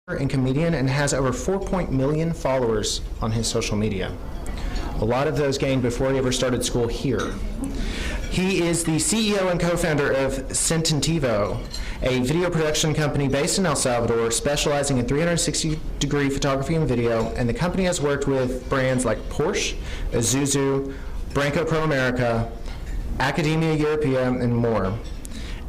and comedian and has over 4 million followers on his social media. A lot of those gained before he ever started school here. He is the CEO and co-founder of Cententivo, a video production company based in El Salvador specializing in 360-degree photography and video, and the company has worked with brands like Porsche, Isuzu, Branco Pro America, Academia Europea, and more.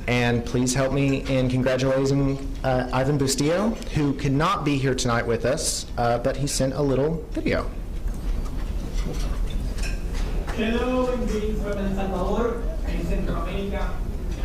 And please help me in congratulating Ivan Bustillo, who could not be here tonight with us, but he sent a little video. Hello, and greetings from El Salvador and Central America.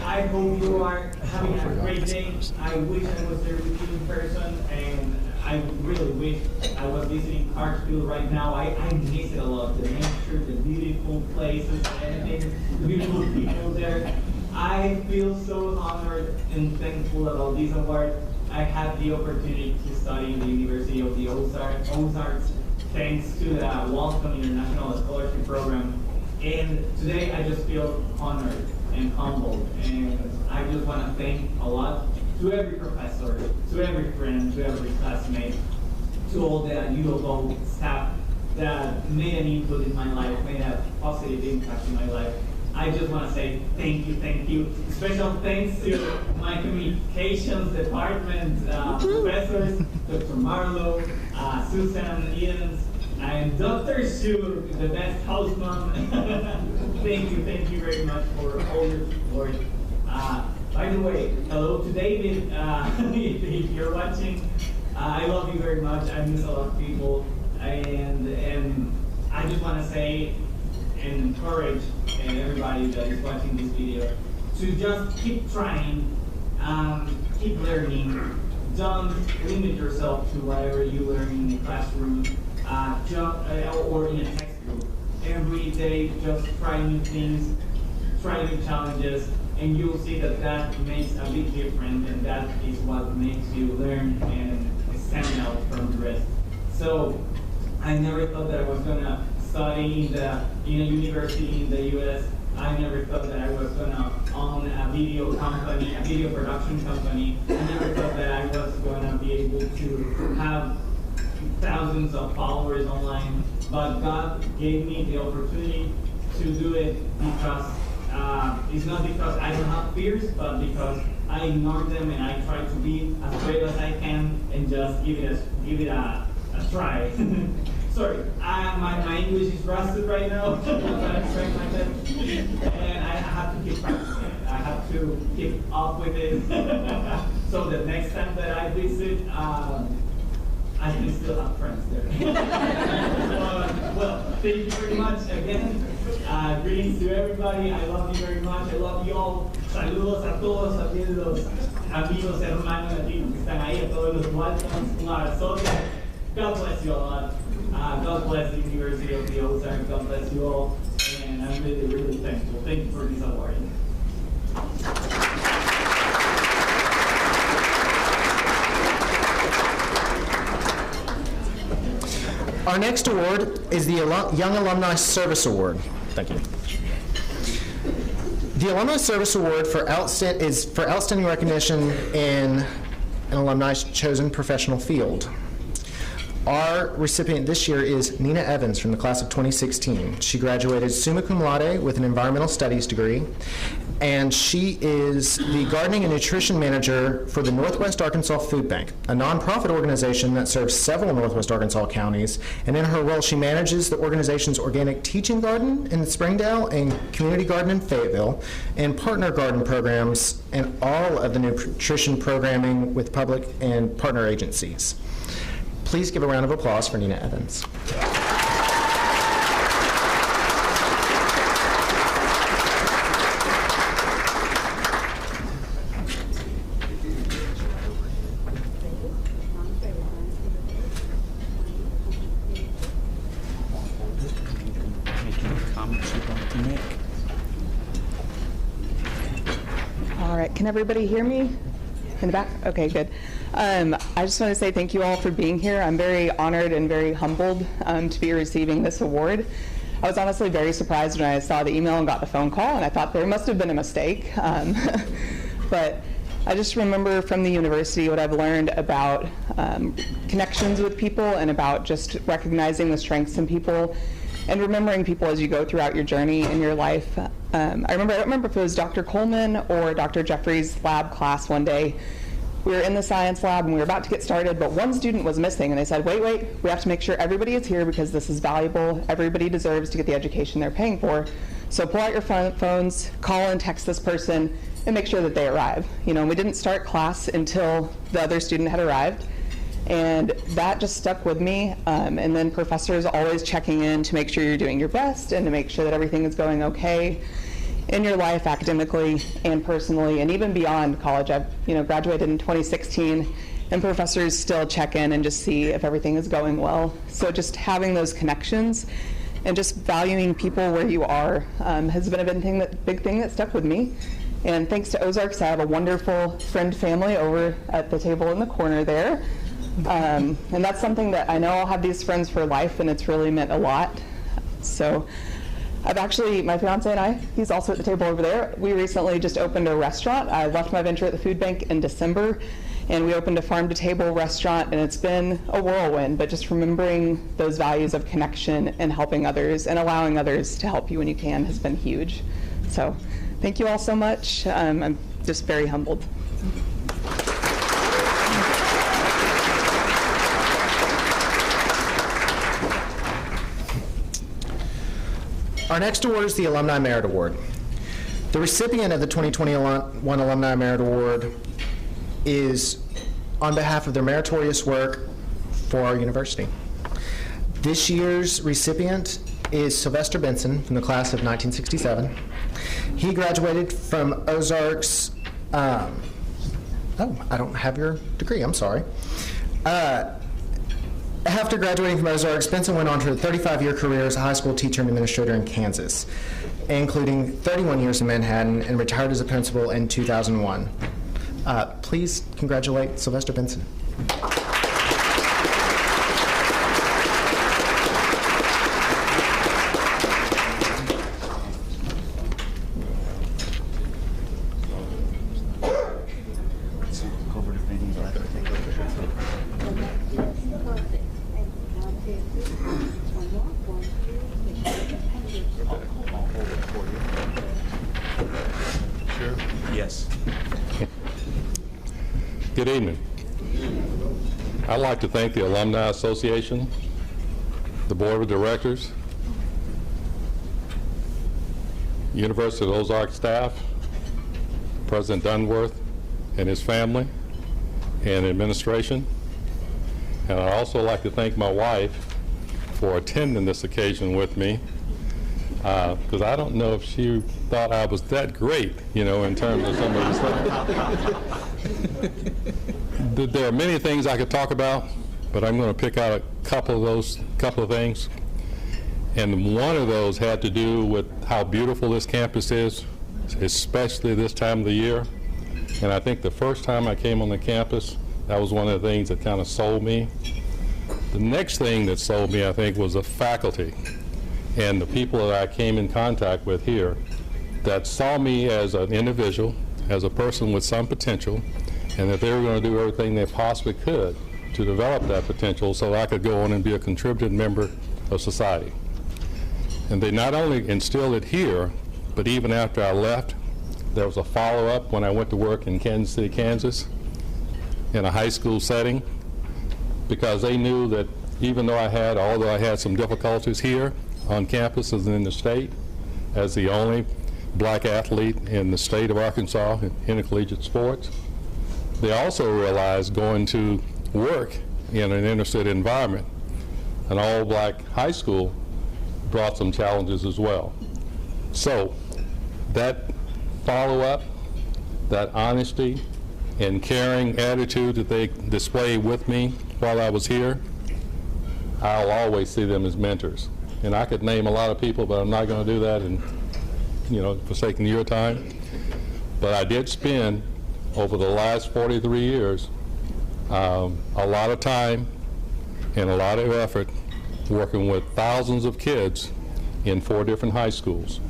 I hope you are having a great day. I wish I was there with you in person, and I really wish I was visiting Hartsfield right now. I miss it a lot, the nature, the beautiful places, everything, the beautiful people there. I feel so honored and thankful about this award. I had the opportunity to study in the University of the Ozarks, thanks to the Welcome International Scholarship Program. And today I just feel honored and humbled. And I just want to thank a lot to every professor, to every friend, to every classmate, to all the UofO staff that made an input in my life, made a positive impact in my life. I just want to say thank you, thank you. Special thanks to my communications department professors, Dr. Marlowe, Susan Ians, and Dr. Shu, the best house mom. Thank you very much for all your support. By the way, hello to David, if you're watching. I love you very much. I miss a lot of people, and I just want to say and encourage everybody that is watching this video to just keep trying, keep learning. Don't limit yourself to whatever you learn in the classroom or in a textbook. Every day, just try new things, try new challenges, and you'll see that that makes a big difference, and that is what makes you learn and stand out from the rest. So I never thought that I was gonna study in a university in the US. I never thought that I was gonna own a video company, a video production company. I never thought that I was gonna be able to have thousands of followers online. But God gave me the opportunity to do it because it's not because I don't have fears, but because I ignore them and I try to be as brave as I can and just give it a try. Sorry, my English is rusted right now, but I'm trying my best. And I have to keep practicing it. I have to keep up with it. So the next time that I visit, I can still have friends there. Well, thank you very much again. Greetings to everybody. I love you very much. I love you all. Saludos a todos, a los amigos, hermanos latinos que están ahí, a todos los Waltons. Un abrazote. God bless you all. God bless the University of the Ozarks. God bless you all. And I'm really, really thankful. Thank you for this award. Our next award is the Young Alumni Service Award. Thank you. The Alumni Service Award is for outstanding recognition in an alumni's chosen professional field. Our recipient this year is Nina Evans from the class of 2016. She graduated summa cum laude with an environmental studies degree, and she is the gardening and nutrition manager for the Northwest Arkansas Food Bank, a nonprofit organization that serves several Northwest Arkansas counties. And in her role, she manages the organization's organic teaching garden in Springdale and community garden in Fayetteville, and partner garden programs and all of the nutrition programming with public and partner agencies. Please give a round of applause for Nina Evans. All right, can everybody hear me in the back? Okay, good. I just want to say thank you all for being here. I'm very honored and very humbled to be receiving this award. I was honestly very surprised when I saw the email and got the phone call, and I thought there must have been a mistake. But I just remember from the university what I've learned about connections with people and about just recognizing the strengths in people and remembering people as you go throughout your journey in your life. I don't remember if it was Dr. Coleman or Dr. Jeffrey's lab class one day. We were in the science lab and we were about to get started, but one student was missing, and they said, wait, we have to make sure everybody is here because this is valuable. Everybody deserves to get the education they're paying for. So pull out your phones, call and text this person, and make sure that they arrive. You know, we didn't start class until the other student had arrived, and that just stuck with me. And then professors always checking in to make sure you're doing your best and to make sure that everything is going okay in your life academically and personally, and even beyond college. I've graduated in 2016, and professors still check in and just see if everything is going well. So just having those connections and just valuing people where you are has been a big thing that stuck with me. And thanks to Ozarks, I have a wonderful friend family over at the table in the corner there. And that's something that I know I'll have these friends for life, and it's really meant a lot. So my fiance and I, he's also at the table over there, we recently just opened a restaurant. I left my venture at the food bank in December, and we opened a farm-to-table restaurant, and it's been a whirlwind, but just remembering those values of connection and helping others and allowing others to help you when you can has been huge. So thank you all so much. I'm just very humbled. Our next award is the Alumni Merit Award. The recipient of the 2021 Alumni Merit Award is on behalf of their meritorious work for our university. This year's recipient is Sylvester Benson from the class of 1967. He graduated from Ozarks. I don't have your degree, I'm sorry. After graduating from Ozarks, Benson went on to a 35-year career as a high school teacher and administrator in Kansas, including 31 years in Manhattan, and retired as a principal in 2001. Please congratulate Sylvester Benson. Good evening. I'd like to thank the Alumni Association, the Board of Directors, University of Ozarks staff, President Dunworth and his family, and administration. And I'd also like to thank my wife for attending this occasion with me, because I don't know if she thought I was that great, in terms of some of the stuff. There are many things I could talk about, but I'm going to pick out a couple of things. And one of those had to do with how beautiful this campus is, especially this time of the year. And I think the first time I came on the campus, that was one of the things that kind of sold me. The next thing that sold me, I think, was the faculty and the people that I came in contact with here that saw me as an individual, as a person with some potential, and that they were going to do everything they possibly could to develop that potential so I could go on and be a contributing member of society. And they not only instilled it here, but even after I left, there was a follow-up when I went to work in Kansas City, Kansas, in a high school setting, because they knew that although I had some difficulties here on campus as in the state, as the only black athlete in the state of Arkansas in intercollegiate sports, they also realized going to work in an inner city environment, an all-black high school, brought some challenges as well. So that follow-up, that honesty and caring attitude that they displayed with me while I was here, I'll always see them as mentors. And I could name a lot of people, but I'm not going to do that, and forsaking your time. But I did spend, over the last 43 years, a lot of time and a lot of effort working with thousands of kids in 4 different high schools,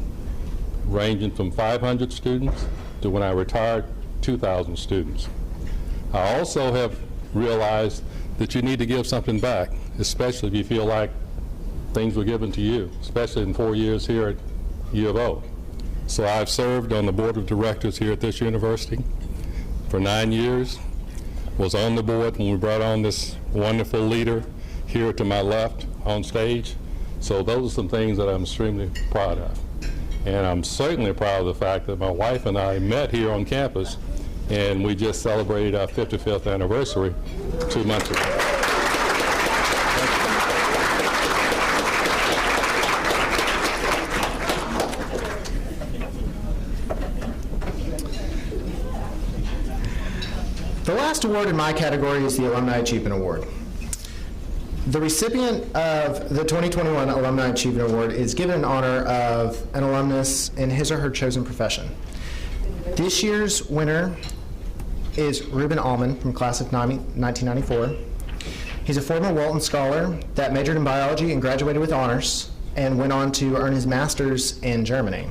ranging from 500 students to, when I retired, 2,000 students. I also have realized that you need to give something back, especially if you feel like things were given to you, especially in 4 years here at U of O. So I've served on the board of directors here at this university for 9 years, was on the board when we brought on this wonderful leader here to my left on stage. So those are some things that I'm extremely proud of. And I'm certainly proud of the fact that my wife and I met here on campus, and we just celebrated our 55th anniversary 2 months ago. The last award in my category is the Alumni Achievement Award. The recipient of the 2021 Alumni Achievement Award is given in honor of an alumnus in his or her chosen profession. This year's winner is Reuben Almond from class of 1994. He's a former Walton Scholar that majored in biology and graduated with honors and went on to earn his master's in Germany.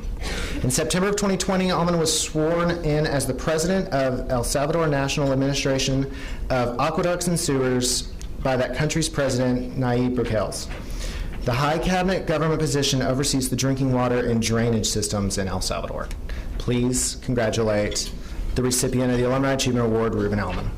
In September of 2020, Almond was sworn in as the president of El Salvador National Administration of Aqueducts and Sewers by that country's president, Nayib Bukele. The high cabinet government position oversees the drinking water and drainage systems in El Salvador. Please congratulate the recipient of the Alumni Achievement Award, Reuben Almond.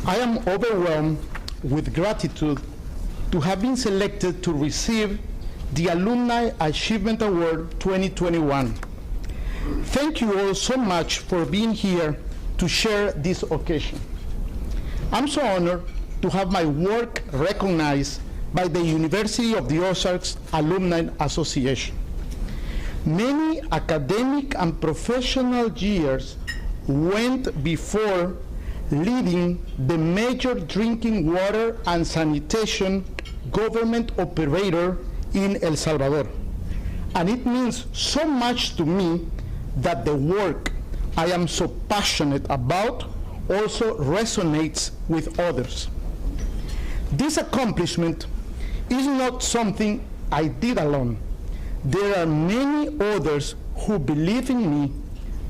I am overwhelmed with gratitude to have been selected to receive the Alumni Achievement Award 2021. Thank you all so much for being here to share this occasion. I'm so honored to have my work recognized by the University of the Ozarks Alumni Association. Many academic and professional years went before leading the major drinking water and sanitation government operator in El Salvador. And it means so much to me that the work I am so passionate about also resonates with others. This accomplishment is not something I did alone. There are many others who believe in me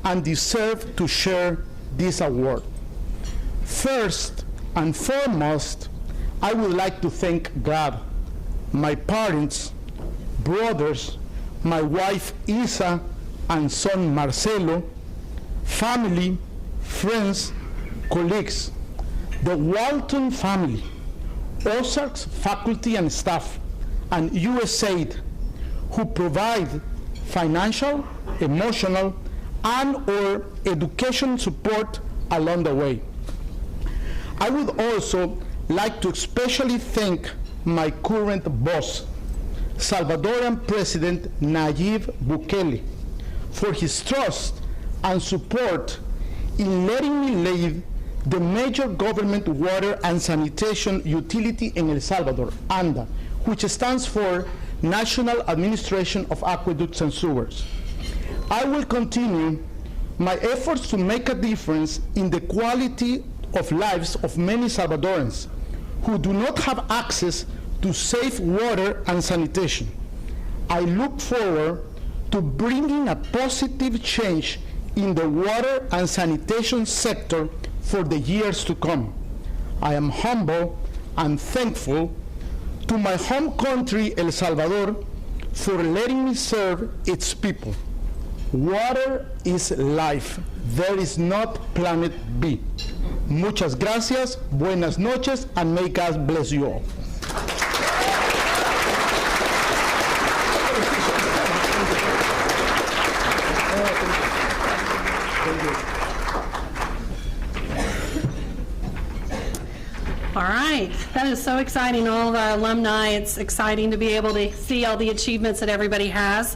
and deserve to share this award. First and foremost, I would like to thank God, my parents, brothers, my wife Isa and son Marcelo, family, friends, colleagues, the Walton family, Ozarks faculty and staff, and USAID, who provide financial, emotional, and/or education support along the way. I would also like to especially thank my current boss, Salvadoran President Nayib Bukele, for his trust and support in letting me lead the major government water and sanitation utility in El Salvador, ANDA, which stands for National Administration of Aqueducts and Sewers. I will continue my efforts to make a difference in the quality of lives of many Salvadorans who do not have access to safe water and sanitation. I look forward to bringing a positive change in the water and sanitation sector for the years to come. I am humble and thankful to my home country, El Salvador, for letting me serve its people. Water is life. There is not planet B. Muchas gracias, buenas noches, and may God bless you all. All right, that is so exciting, all of our alumni. It's exciting to be able to see all the achievements that everybody has.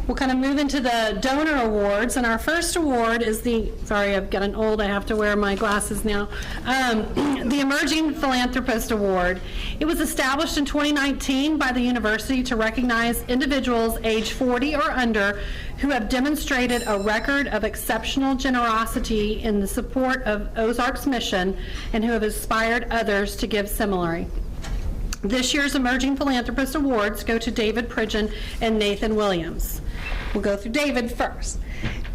We'll kind of move into the donor awards, and our first award is sorry, I've gotten old, I have to wear my glasses now, the Emerging Philanthropist Award. It was established in 2019 by the university to recognize individuals age 40 or under who have demonstrated a record of exceptional generosity in the support of Ozarks mission and who have inspired others to give similarly. This year's Emerging Philanthropist Awards go to David Pridgeon and Nathan Williams. We'll go through David first.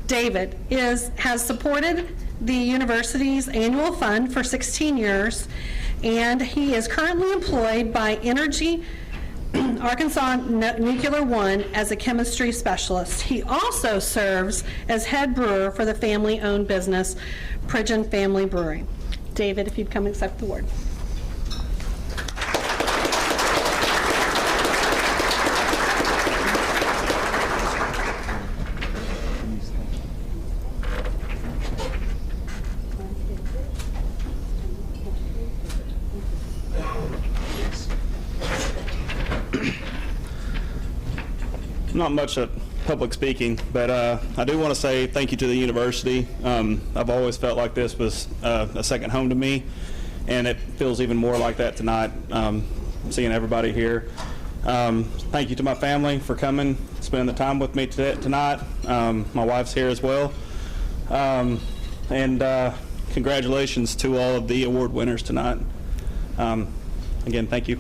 David has supported the university's annual fund for 16 years, and he is currently employed by Energy Arkansas Nuclear One as a chemistry specialist. He also serves as head brewer for the family-owned business, Pridgeon Family Brewery. David, if you'd come accept the award. Not much at public speaking, but I do want to say thank you to the university. I've always felt like this was a second home to me, and it feels even more like that tonight, seeing everybody here. Thank you to my family for coming, spending the time with me tonight. My wife's here as well. And congratulations to all of the award winners tonight. Again, thank you.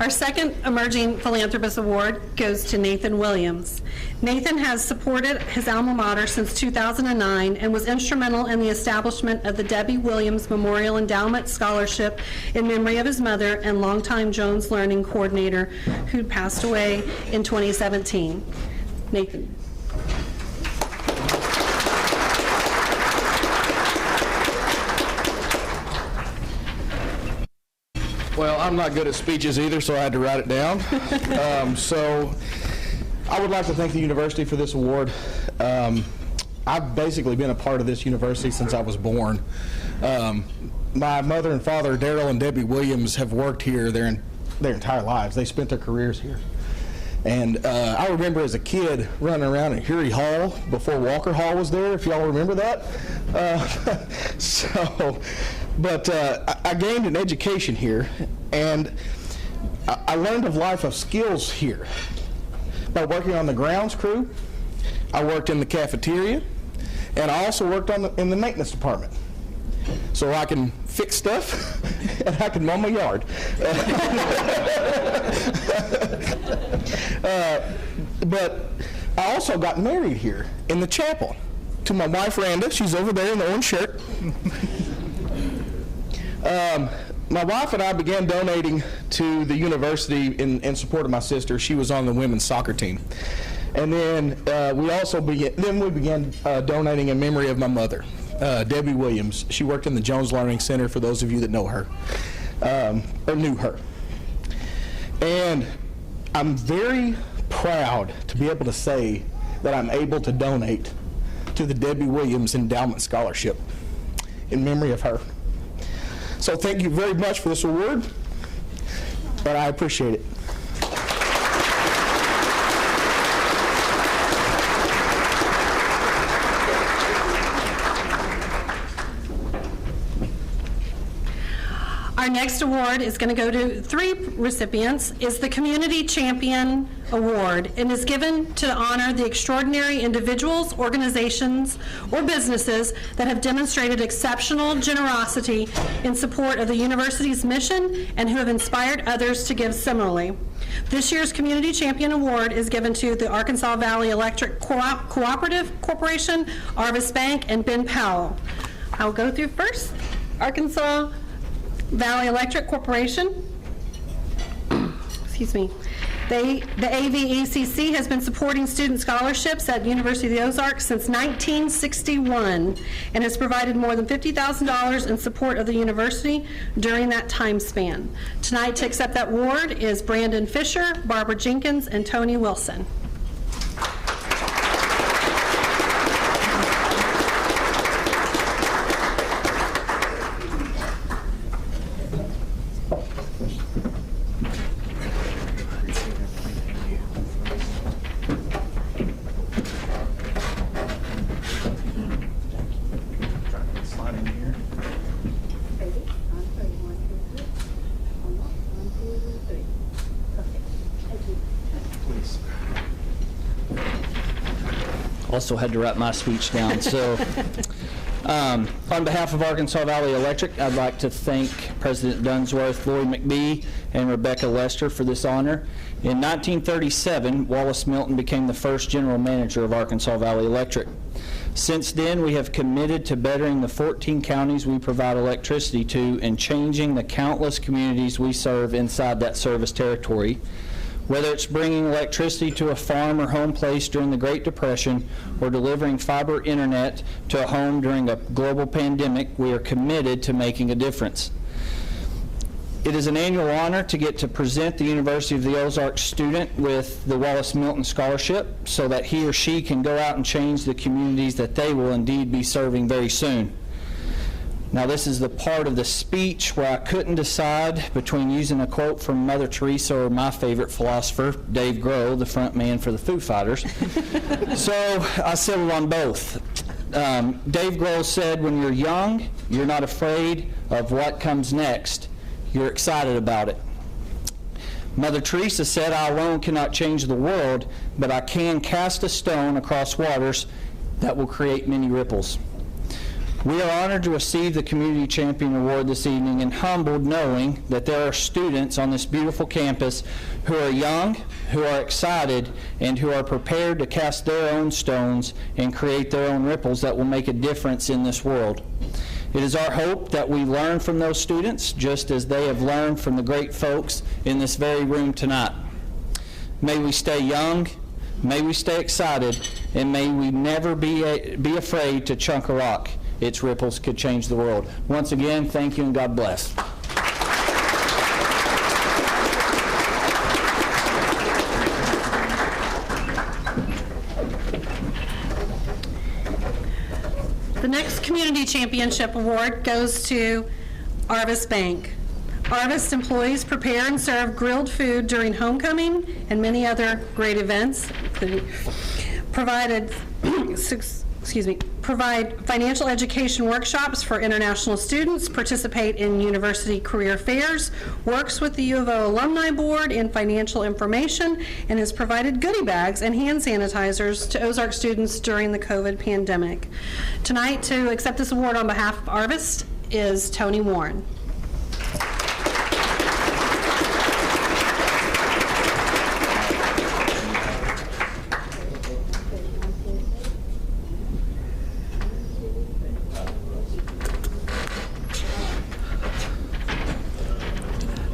Our second Emerging Philanthropist Award goes to Nathan Williams. Nathan has supported his alma mater since 2009 and was instrumental in the establishment of the Debbie Williams Memorial Endowment Scholarship in memory of his mother and longtime Jones Learning Coordinator who passed away in 2017. Nathan. Well, I'm not good at speeches either, so I had to write it down. So I would like to thank the university for this award. I've basically been a part of this university since I was born. My mother and father, Daryl and Debbie Williams, have worked here their entire lives. They spent their careers here. And I remember as a kid running around in Hury Hall before Walker Hall was there, if y'all remember that. But I gained an education here, and I learned of life of skills here. By working on the grounds crew, I worked in the cafeteria, and I also worked in the maintenance department. So I can fix stuff, and I can mow my yard. But I also got married here in the chapel to my wife, Randa. She's over there in the orange shirt. My wife and I began donating to the university in support of my sister. She was on the women's soccer team. And then we began donating in memory of my mother, Debbie Williams. She worked in the Jones Learning Center, for those of you that know her, or knew her. And I'm very proud to be able to say that I'm able to donate to the Debbie Williams Endowment Scholarship in memory of her. So thank you very much for this award, and I appreciate it. Our next award is going to go to 3 recipients. Is the Community Champion Award, and is given to honor the extraordinary individuals, organizations, or businesses that have demonstrated exceptional generosity in support of the university's mission and who have inspired others to give similarly. This year's Community Champion Award is given to the Arkansas Valley Electric Cooperative Corporation, Arvis Bank, and Ben Powell. I'll go through first. Arkansas Valley Electric Corporation. Excuse me. The AVECC has been supporting student scholarships at University of the Ozarks since 1961 and has provided more than $50,000 in support of the university during that time span. Tonight to accept that award is Brandon Fisher, Barbara Jenkins, and Tony Wilson. also had to write my speech down. So on behalf of Arkansas Valley Electric, I'd like to thank President Dunsworth, Lori McBee, and Rebecca Lester for this honor. In 1937, Wallace Milton became the first general manager of Arkansas Valley Electric. Since then, we have committed to bettering the 14 counties we provide electricity to and changing the countless communities we serve inside that service territory. Whether it's bringing electricity to a farm or home place during the Great Depression or delivering fiber internet to a home during a global pandemic, we are committed to making a difference. It is an annual honor to get to present the University of the Ozarks student with the Wallace Milton Scholarship so that he or she can go out and change the communities that they will indeed be serving very soon. Now, this is the part of the speech where I couldn't decide between using a quote from Mother Teresa or my favorite philosopher, Dave Grohl, the front man for the Foo Fighters. So I settled on both. Dave Grohl said, when you're young, you're not afraid of what comes next. You're excited about it. Mother Teresa said, I alone cannot change the world, but I can cast a stone across waters that will create many ripples. We are honored to receive the Community Champion Award this evening and humbled knowing that there are students on this beautiful campus who are young, who are excited, and who are prepared to cast their own stones and create their own ripples that will make a difference in this world. It is our hope that we learn from those students just as they have learned from the great folks in this very room tonight. May we stay young, may we stay excited, and may we never be afraid to chunk a rock. Its ripples could change the world. Once again, thank you and God bless. The next Community Championship Award goes to Arvis Bank. Arvis employees prepare and serve grilled food during homecoming and many other great events. Provide financial education workshops for international students, participate in university career fairs, works with the U of O Alumni Board in financial information, and has provided goodie bags and hand sanitizers to Ozark students during the COVID pandemic. Tonight, to accept this award on behalf of Arvis is Tony Warren.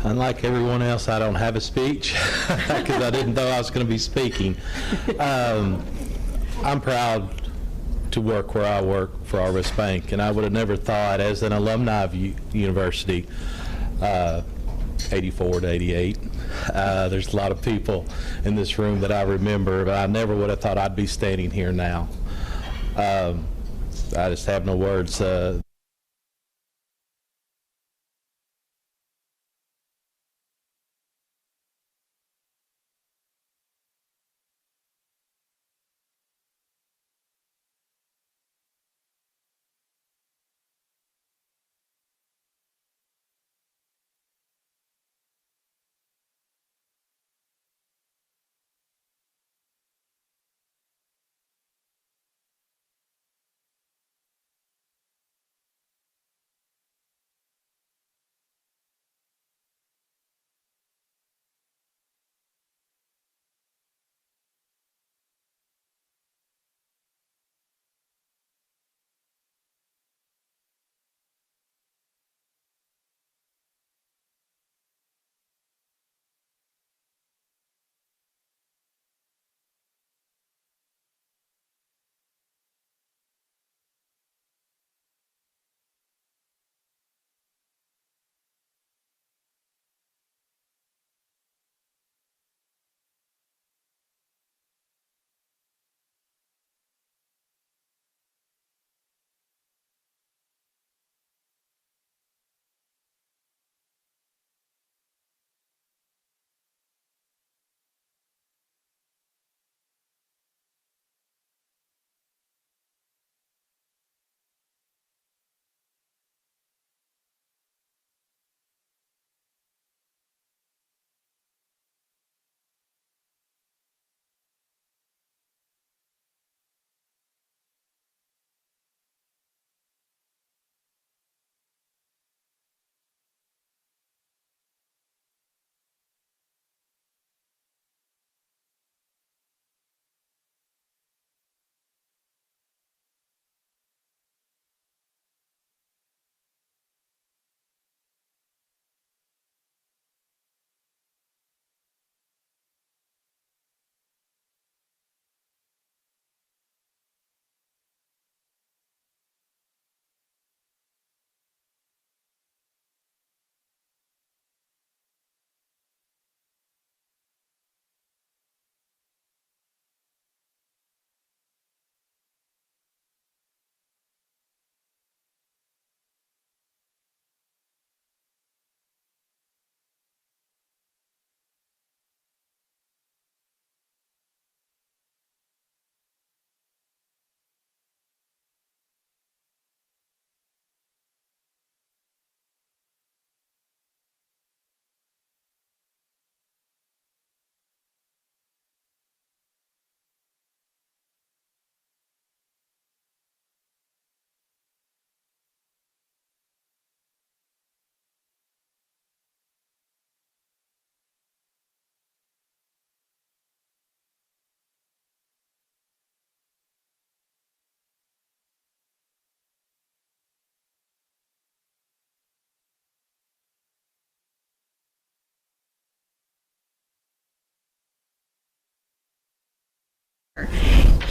Unlike everyone else, I don't have a speech because I didn't know I was going to be speaking. I'm proud to work where I work for Arvis Bank, and I would have never thought as an alumni of university, 84 to 88, there's a lot of people in this room that I remember, but I never would have thought I'd be standing here now. I just have no words.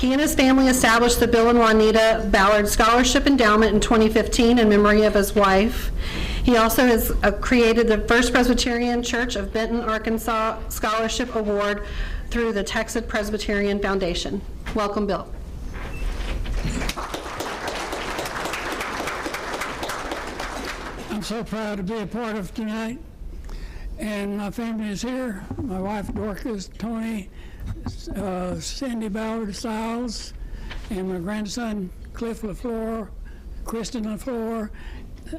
He and his family established the Bill and Juanita Ballard Scholarship Endowment in 2015 in memory of his wife. He also has created the First Presbyterian Church of Benton, Arkansas Scholarship Award through the Texas Presbyterian Foundation. Welcome, Bill. I'm so proud to be a part of tonight, and my family is here. My wife Dorcas, Tony, Cindy Ballard Stiles, and my grandson Cliff LaFleur, Kristen LaFleur,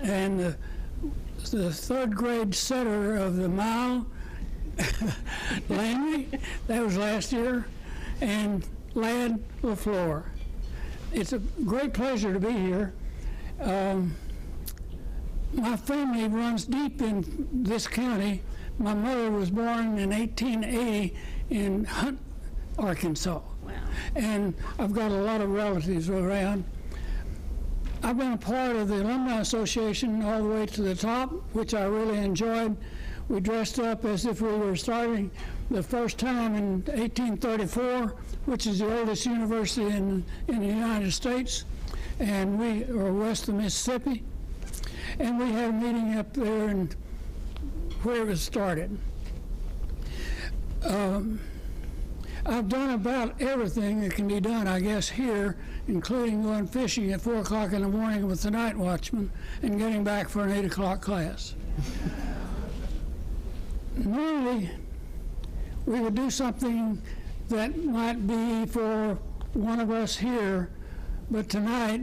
and the third grade setter of the mile, Langley, that was last year, and Lad LaFleur. It's a great pleasure to be here. My family runs deep in this county. My mother was born in 1880 in Hunt, Arkansas. Wow. And I've got a lot of relatives around. I've been a part of the Alumni Association all the way to the top, which I really enjoyed. We dressed up as if we were starting the first time in 1834, which is the oldest university in the United States, and we are west of Mississippi. And we had a meeting up there and where it was started. I've done about everything that can be done, I guess, here, including going fishing at 4 o'clock in the morning with the night watchman and getting back for an 8 o'clock class. Normally, we would do something that might be for one of us here, but tonight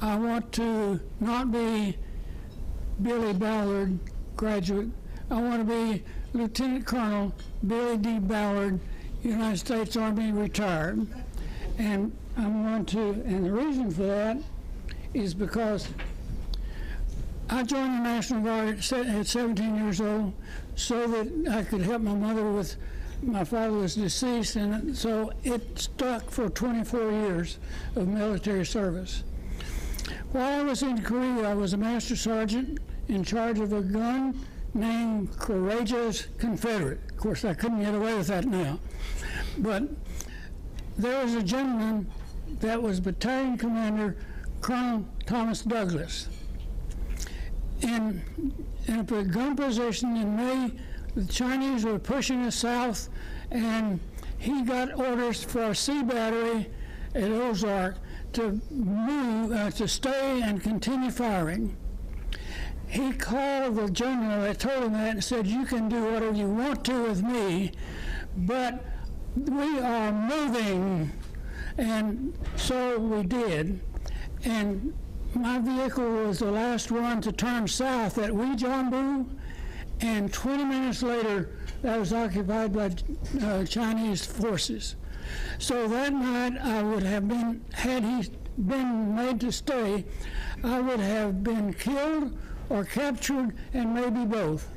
I want to not be Billy Ballard, graduate. I want to be Lieutenant Colonel Billy D. Ballard, United States Army, retired. And I'm going to, and the reason for that is because I joined the National Guard at 17 years old so that I could help my mother with, my father was deceased, and so it stuck for 24 years of military service. While I was in Korea, I was a master sergeant in charge of a gun named Courageous Confederate. Of course, I couldn't get away with that now. But there was a gentleman that was battalion commander, Colonel Thomas Douglas. In a gun position in May, the Chinese were pushing us south, and he got orders for a sea battery at Ozarks to move, to stay and continue firing. He called the general that told him that and said, "You can do whatever you want to with me, but we are moving." And so we did. And my vehicle was the last one to turn south at Weijambu, and 20 minutes later, that was occupied by Chinese forces. So that night, I would have been, had he been made to stay, I would have been killed or captured, and maybe both.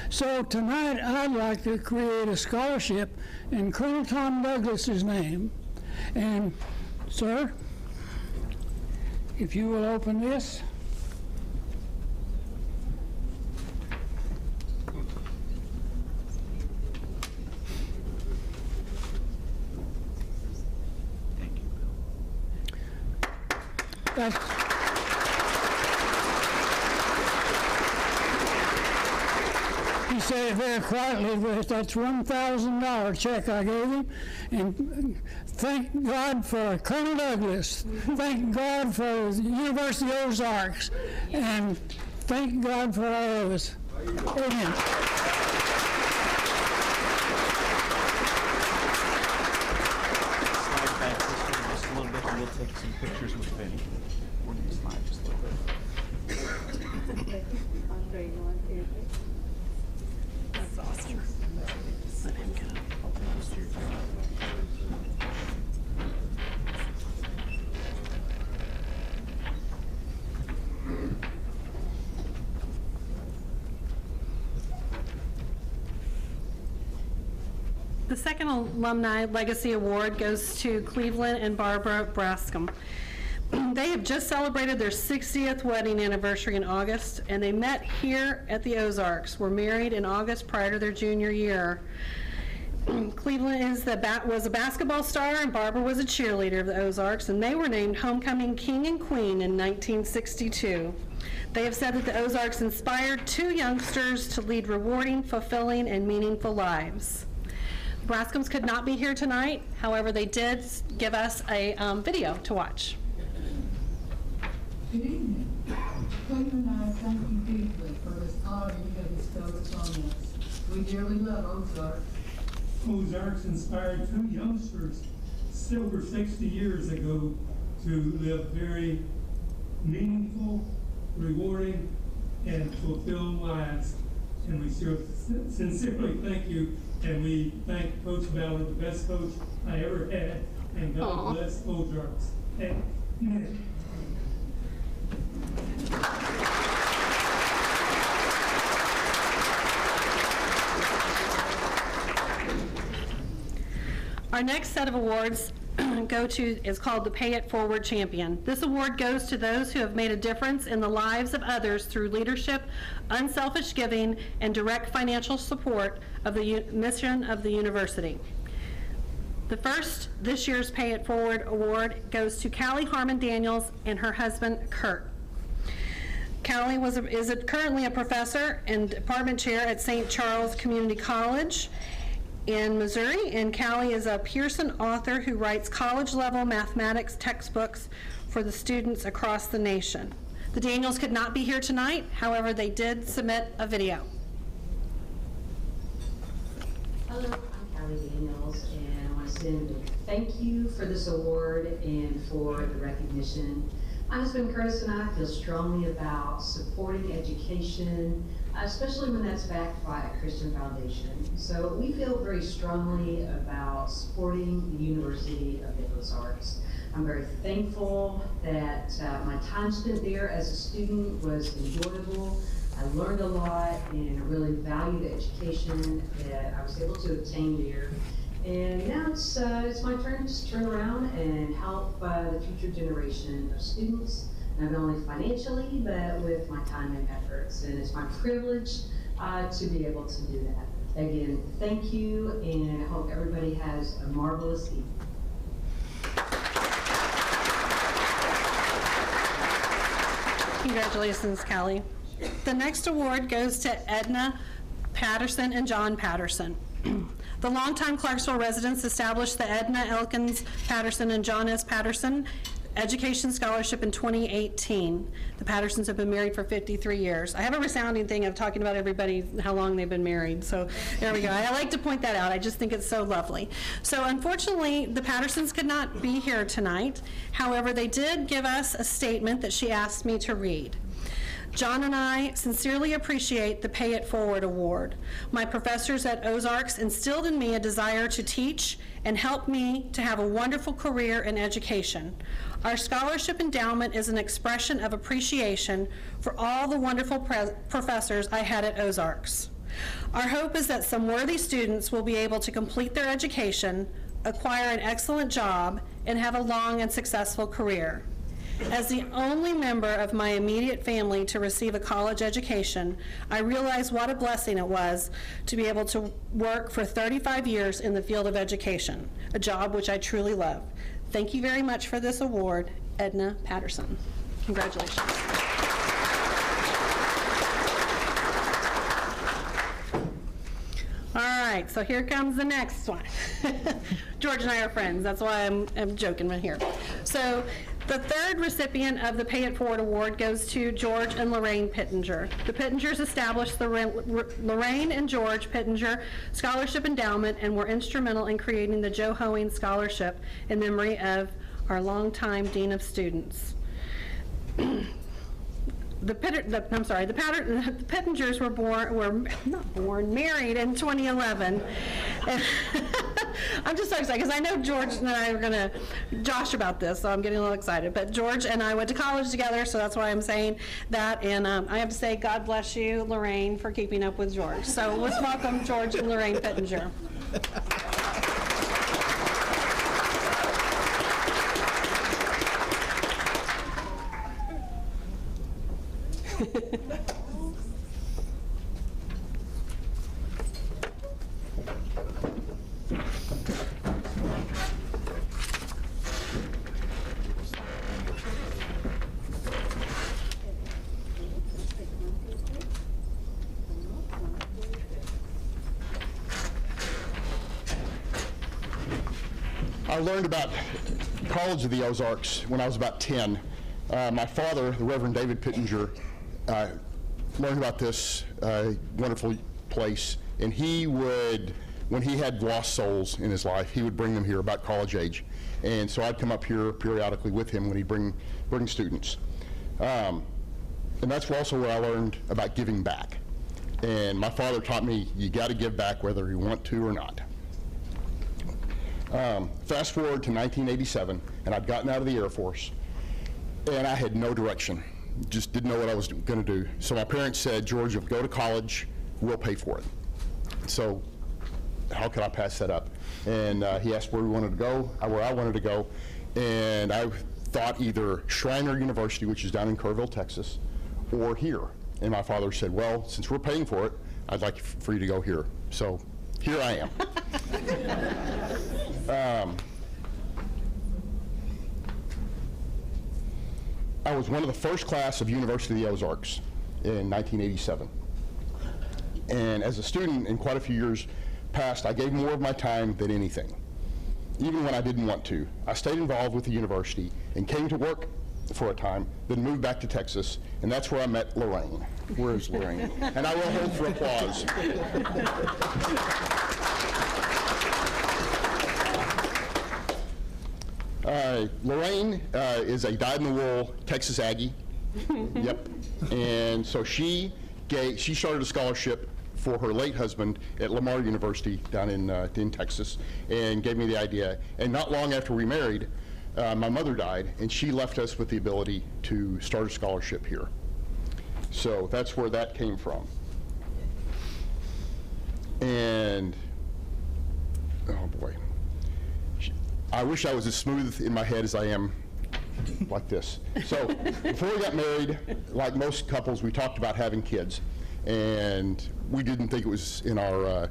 So tonight, I'd like to create a scholarship in Colonel Tom Douglas's name. And, sir, if you will open this. That's, he said it very quietly, but that's $1,000 check I gave him. And thank God for Colonel Douglas. Thank God for the University of Ozarks. And thank God for all of us. Amen. Slide back this way just a little bit, and we'll take some pictures with Benny. We're going to slide just a little bit. That's awesome. Let him go. The second Alumni Legacy Award goes to Cleveland and Barbara Brascom. They have just celebrated their 60th wedding anniversary in August, and they met here at the Ozarks, were married in August prior to their junior year. Cleveland was a basketball star, and Barbara was a cheerleader of the Ozarks, and they were named Homecoming King and Queen in 1962. They have said that the Ozarks inspired 2 youngsters to lead rewarding, fulfilling, and meaningful lives. The Brascoms could not be here tonight. However, they did give us a video to watch. Good evening. Cleveland and I thank you deeply for this honor you have bestowed upon us. We dearly love Ozarks. Ozarks inspired 2 youngsters over 60 years ago to live very meaningful, rewarding, and fulfilling lives. And we sincerely thank you, and we thank Coach Ballard, the best coach I ever had, and God bless Ozarks. Amen. Our next set of awards is called the Pay It Forward Champion. This award goes to those who have made a difference in the lives of others through leadership, unselfish giving, and direct financial support of the mission of the university. The first, this year's Pay It Forward award goes to Callie Harman Daniels and her husband, Kurt. Callie is currently a professor and department chair at St. Charles Community College in Missouri, and Callie is a Pearson author who writes college-level mathematics textbooks for the students across the nation. The Daniels could not be here tonight, however, they did submit a video. Hello, I'm Callie Daniels, and I want to send a thank you for this award and for the recognition. My husband Curtis and I feel strongly about supporting education, especially when that's backed by a Christian foundation. So we feel very strongly about supporting the University of the Ozarks. I'm very thankful that my time spent there as a student was enjoyable. I learned a lot and really valued the education that I was able to obtain there. And now it's my turn to turn around and help the future generation of students, not only financially, but with my time and efforts. And it's my privilege to be able to do that. Again, thank you, and I hope everybody has a marvelous evening. Congratulations, Callie. The next award goes to Edna Patterson and John Patterson. The longtime Clarksville residents established the Edna Elkins Patterson and John S. Patterson Education Scholarship in 2018. The Pattersons have been married for 53 years. I have a resounding thing of talking about everybody, how long they've been married, so there we go. I like to point that out. I just think it's so lovely. So unfortunately, the Pattersons could not be here tonight. However, they did give us a statement that she asked me to read. John and I sincerely appreciate the Pay It Forward Award. My professors at Ozarks instilled in me a desire to teach and help me to have a wonderful career in education. Our scholarship endowment is an expression of appreciation for all the wonderful professors I had at Ozarks. Our hope is that some worthy students will be able to complete their education, acquire an excellent job, and have a long and successful career. As the only member of my immediate family to receive a college education, I realized what a blessing it was to be able to work for 35 years in the field of education, a job which I truly love. Thank you very much for this award, Edna Patterson. Congratulations. All right, so here comes the next one. George and I are friends. That's why I'm joking right here. So the third recipient of the Pay It Forward Award goes to George and Lorraine Pittinger. The Pittingers established the Lorraine and George Pittinger Scholarship Endowment and were instrumental in creating the Joe Hoeing Scholarship in memory of our longtime Dean of Students. The Pittingers were married in 2011. I'm just so excited because I know George and I are going to josh about this, so I'm getting a little excited. But George and I went to college together, so that's why I'm saying that. And I have to say, God bless you, Lorraine, for keeping up with George. So let's welcome George and Lorraine Pittinger. I learned about College of the Ozarks when I was about 10. My father, the Reverend David Pittinger, learned about this wonderful place, and he would, when he had lost souls in his life, he would bring them here about college age. And so I'd come up here periodically with him when he'd bring students. And that's also where I learned about giving back. And my father taught me, you got to give back whether you want to or not. Fast forward to 1987, and I'd gotten out of the Air Force, and I had no direction. Just didn't know what I was going to do. So my parents said, George, if you go to college, we'll pay for it. So how could I pass that up? And he asked where we wanted to go, where I wanted to go, and I thought either Shriner University, which is down in Kerrville, Texas, or here. And my father said, well, since we're paying for it, I'd like for you to go here. So here I am. I was one of the first class of University of the Ozarks in 1987. And as a student in quite a few years past, I gave more of my time than anything, even when I didn't want to. I stayed involved with the university and came to work for a time, then moved back to Texas, and that's where I met Lorraine. Where is Lorraine? And I will hold for applause. Lorraine is a dyed-in-the-wool Texas Aggie. Yep. And so she started a scholarship for her late husband at Lamar University down in Texas, and gave me the idea. And not long after we married, my mother died, and she left us with the ability to start a scholarship here. So that's where that came from. And, oh boy. I wish I was as smooth in my head as I am like this. So before we got married, like most couples, we talked about having kids, and we didn't think it was in our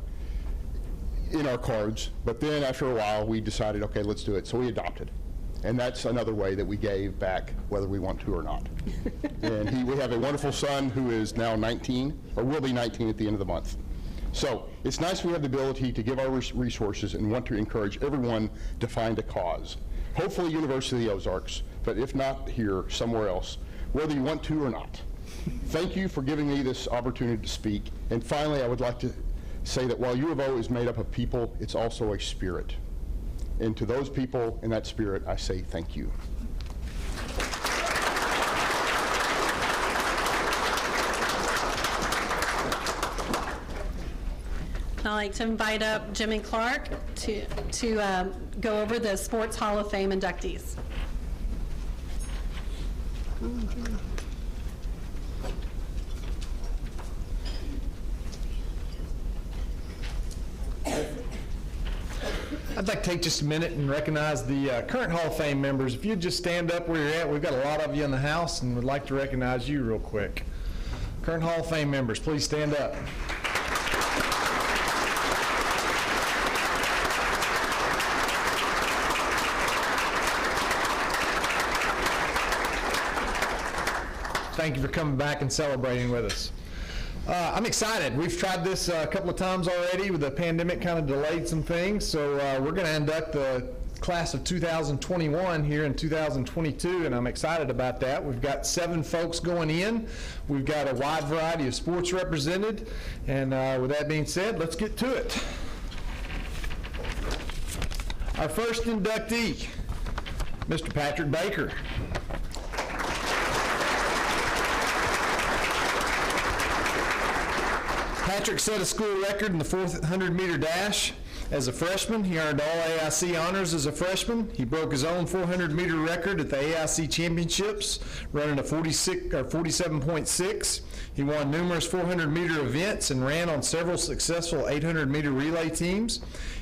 cards. But then after a while, we decided, okay, let's do it. So we adopted, and that's another way that we gave back, whether we want to or not. And we have a wonderful son who is now 19, or will be 19 at the end of the month. So it's nice we have the ability to give our resources and want to encourage everyone to find a cause. Hopefully University of the Ozarks, but if not here, somewhere else, whether you want to or not. Thank you for giving me this opportunity to speak. And finally, I would like to say that while U of O is made up of people, it's also a spirit. And to those people in that spirit, I say thank you. I'd like to invite up Jim and Clark to go over the Sports Hall of Fame inductees. I'd like to take just a minute and recognize the current Hall of Fame members. If you'd just stand up where you're at, we've got a lot of you in the house and would like to recognize you real quick. Current Hall of Fame members, please stand up. Thank you for coming back and celebrating with us. I'm excited. We've tried this a couple of times already, with the pandemic kind of delayed some things, so we're going to induct the class of 2021 here in 2022, and I'm excited about that. We've got 7 folks going in. We've got a wide variety of sports represented, and with that being said, let's get to it. Our first inductee, Mr. Patrick Baker. Patrick set a school record in the 400-meter dash as a freshman. He earned all AIC honors as a freshman. He broke his own 400-meter record at the AIC championships, running a 47.6. He won numerous 400-meter events and ran on several successful 800-meter relay teams.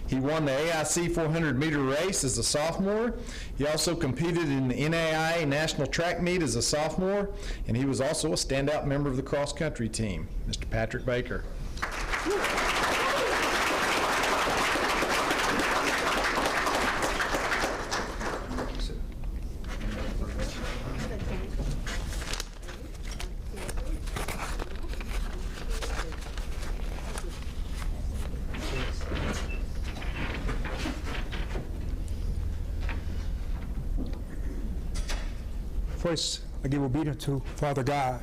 He won the AIC 400-meter race as a sophomore. He also competed in the NAIA National Track Meet as a sophomore, and he was also a standout member of the cross-country team. Mr. Patrick Baker. First, I give obedience to Father God,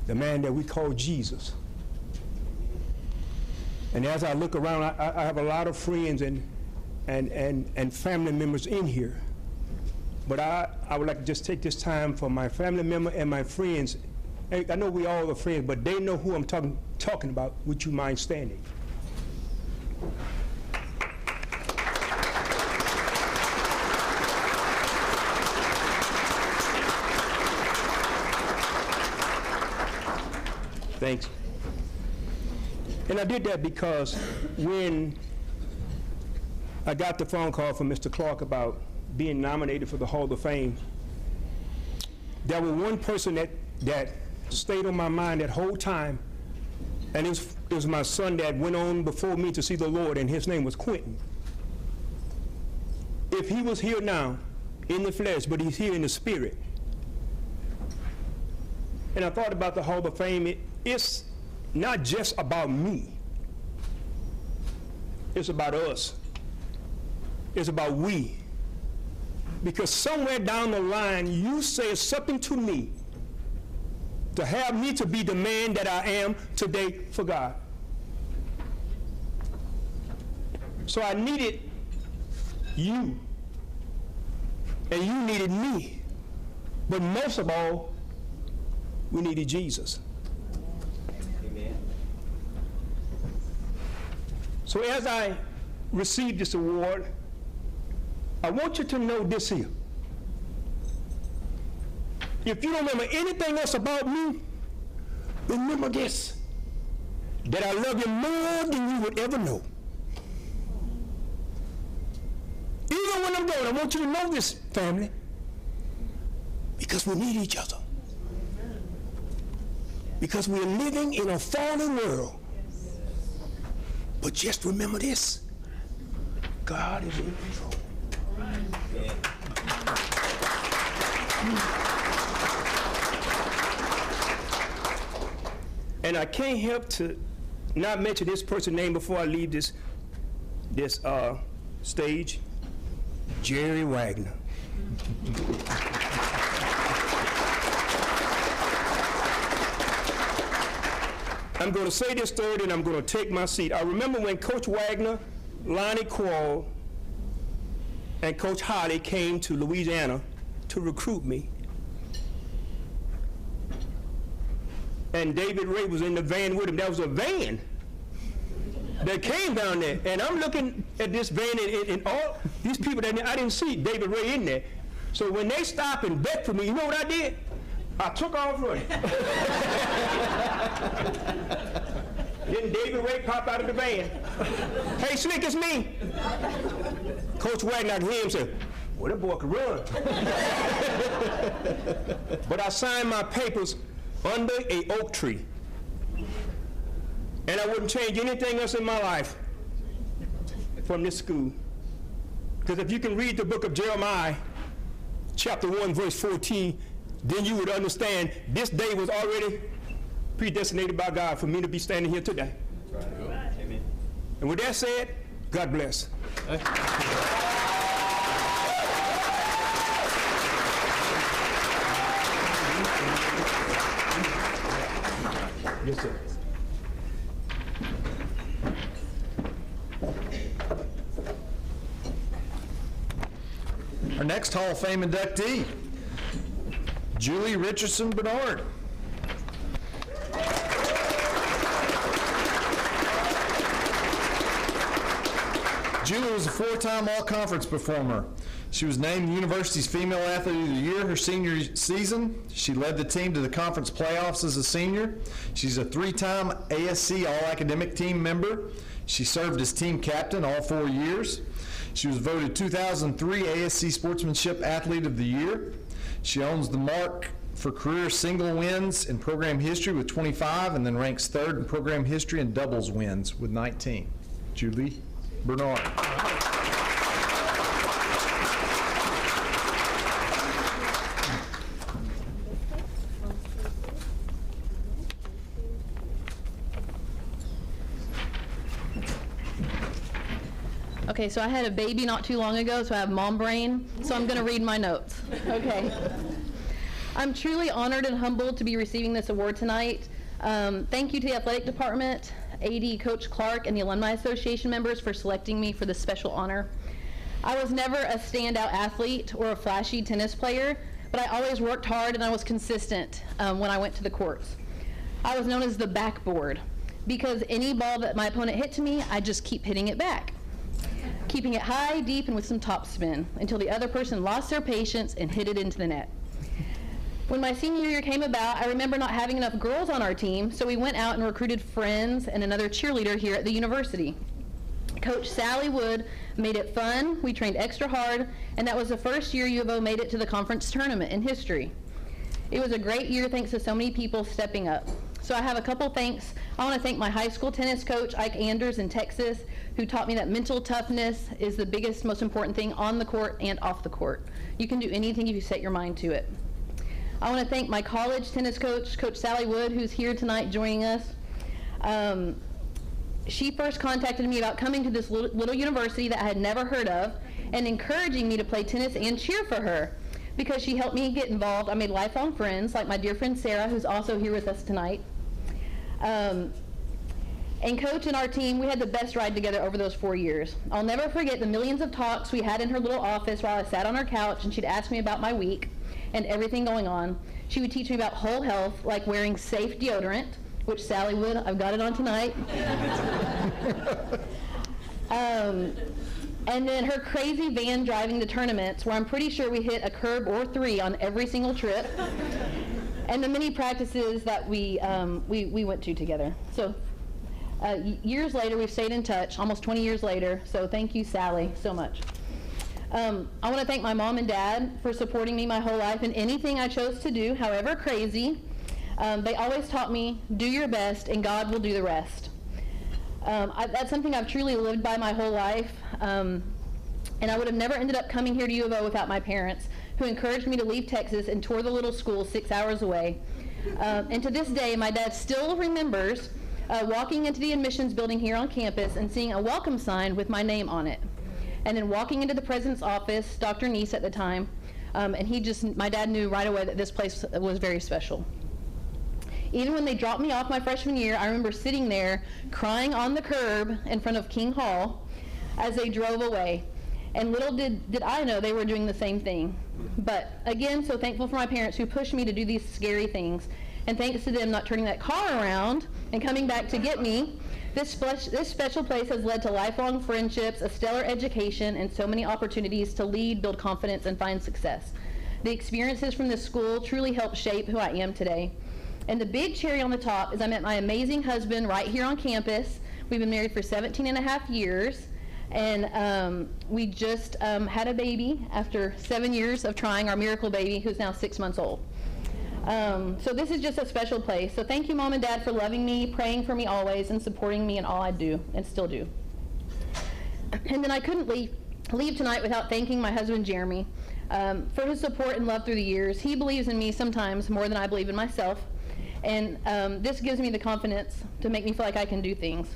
the man that we call Jesus. And as I look around, I have a lot of friends and family members in here. But I would like to just take this time for my family member and my friends. I know we all are friends, but they know who I'm talking about. Would you mind standing? Thanks. And I did that because when I got the phone call from Mr. Clark about being nominated for the Hall of Fame, there was one person that stayed on my mind that whole time, and it was my son that went on before me to see the Lord, and his name was Quentin. If he was here now in the flesh, but he's here in the spirit. And I thought about the Hall of Fame. It's not just about me. It's about us. It's about we. Because somewhere down the line, you said something to me to have me to be the man that I am today for God. So I needed you, and you needed me. But most of all, we needed Jesus. Amen. So as I received this award, I want you to know this here. If you don't remember anything else about me, remember this, that I love you more than you would ever know. Even when I'm gone, I want you to know this, family, because we need each other. Because we're living in a fallen world. But just remember this, God is in control. And I can't help to not mention this person's name before I leave this stage. Jerry Wagner. I'm going to say this story and I'm going to take my seat. I remember when Coach Wagner, Lonnie Crawl, and Coach Holly came to Louisiana to recruit me. And David Ray was in the van with him. That was a van that came down there. And I'm looking at this van and all these people that I didn't see David Ray in there. So when they stopped and begged for me, you know what I did? I took off running. Then David Ray popped out of the van. Hey, Slick, it's me. Coach Wagner, I could hear him say, well, that boy could run. But I signed my papers under a oak tree. And I wouldn't change anything else in my life from this school. Because if you can read the book of Jeremiah, chapter 1, verse 14, then you would understand this day was already predestinated by God for me to be standing here today. Right. Amen. And with that said, God bless. Yes, sir. Our next Hall of Fame inductee, Julie Richardson Bernard. Julie was a four-time all-conference performer. She was named the university's Female Athlete of the Year her senior season. She led the team to the conference playoffs as a senior. She's a three-time ASC All-Academic Team member. She served as team captain all 4 years. She was voted 2003 ASC Sportsmanship Athlete of the Year. She owns the mark for career single wins in program history with 25, and then ranks third in program history and doubles wins with 19. Julie Bernard. Okay, so I had a baby not too long ago, so I have mom brain, so I'm going to read my notes. Okay. I'm truly honored and humbled to be receiving this award tonight. Thank you to the athletic department, AD Coach Clark, and the Alumni Association members for selecting me for this special honor. I was never a standout athlete or a flashy tennis player, but I always worked hard and I was consistent when I went to the courts. I was known as the backboard because any ball that my opponent hit to me, I just keep hitting it back, keeping it high, deep, and with some topspin until the other person lost their patience and hit it into the net. When my senior year came about, I remember not having enough girls on our team, so we went out and recruited friends and another cheerleader here at the university. Coach Sally Wood made it fun, we trained extra hard, and that was the first year U of O made it to the conference tournament in history. It was a great year thanks to so many people stepping up. So I have a couple thanks. I want to thank my high school tennis coach, Ike Anders in Texas, who taught me that mental toughness is the biggest, most important thing on the court and off the court. You can do anything if you set your mind to it. I want to thank my college tennis coach, Coach Sally Wood, who's here tonight joining us. She first contacted me about coming to this little university that I had never heard of and encouraging me to play tennis and cheer for her. Because she helped me get involved, I made lifelong friends, like my dear friend Sarah, who's also here with us tonight. And Coach and our team, we had the best ride together over those 4 years. I'll never forget the millions of talks we had in her little office while I sat on her couch and she'd ask me about my week and everything going on. She would teach me about whole health, like wearing safe deodorant, which Sally would, I've got it on tonight. And then her crazy van driving to tournaments where I'm pretty sure we hit a curb or 3 on every single trip. And the many practices that we went to together. So years later, we've stayed in touch, almost 20 years later. So thank you, Sally, so much. I want to thank my mom and dad for supporting me my whole life in anything I chose to do, however crazy. They always taught me, do your best and God will do the rest. That's something I've truly lived by my whole life. And I would have never ended up coming here to U of O without my parents, who encouraged me to leave Texas and tour the little school 6 hours away. And to this day, my dad still remembers walking into the admissions building here on campus and seeing a welcome sign with my name on it. And then walking into the president's office, Dr. Neese at the time, and my dad knew right away that this place was very special. Even when they dropped me off my freshman year, I remember sitting there crying on the curb in front of King Hall as they drove away. And little did I know they were doing the same thing. But again, so thankful for my parents who pushed me to do these scary things. And thanks to them not turning that car around and coming back to get me, this special place has led to lifelong friendships, a stellar education, and so many opportunities to lead, build confidence, and find success. The experiences from this school truly helped shape who I am today. And the big cherry on the top is I met my amazing husband right here on campus. We've been married for 17.5 years. And we just had a baby after 7 years of trying, our miracle baby, who's now 6 months old. So this is just a special place. So thank you, Mom and Dad, for loving me, praying for me always, and supporting me in all I do, and still do. And then I couldn't leave tonight without thanking my husband, Jeremy, for his support and love through the years. He believes in me sometimes more than I believe in myself. And this gives me the confidence to make me feel like I can do things.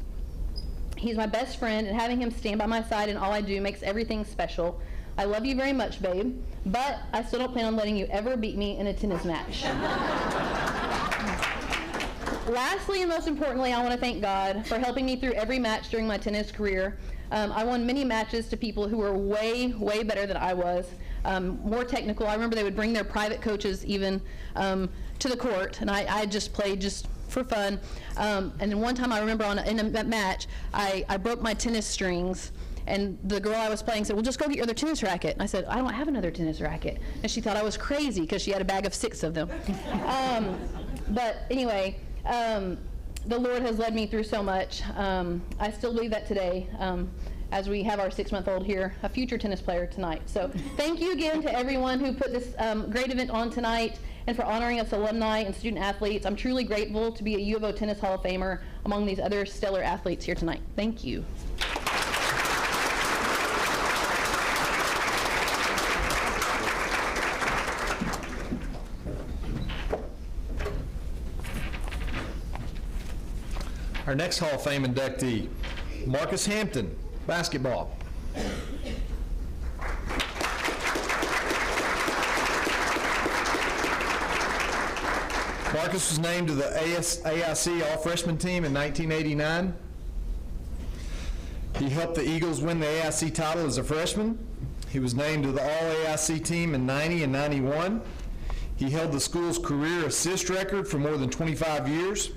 He's my best friend, and having him stand by my side in all I do makes everything special. I love you very much, babe, but I still don't plan on letting you ever beat me in a tennis match. Lastly, and most importantly, I want to thank God for helping me through every match during my tennis career. I won many matches to people who were way, way better than I was, more technical. I remember they would bring their private coaches even to the court, and I just played just for fun. And then one time I remember in a match, I broke my tennis strings, and the girl I was playing said, well, just go get your other tennis racket. And I said, I don't have another tennis racket. And she thought I was crazy because she had a bag of 6 of them. But anyway, the Lord has led me through so much. I still believe that today, as we have our 6-month-old here, a future tennis player tonight. So thank you again to everyone who put this great event on tonight and for honoring us alumni and student athletes. I'm truly grateful to be a U of O Tennis Hall of Famer among these other stellar athletes here tonight. Thank you. Our next Hall of Fame inductee, Marcus Hampton, basketball. Marcus was named to the AIC All-Freshman team in 1989. He helped the Eagles win the AIC title as a freshman. He was named to the All-AIC team in 90 and 91. He held the school's career assist record for more than 25 years.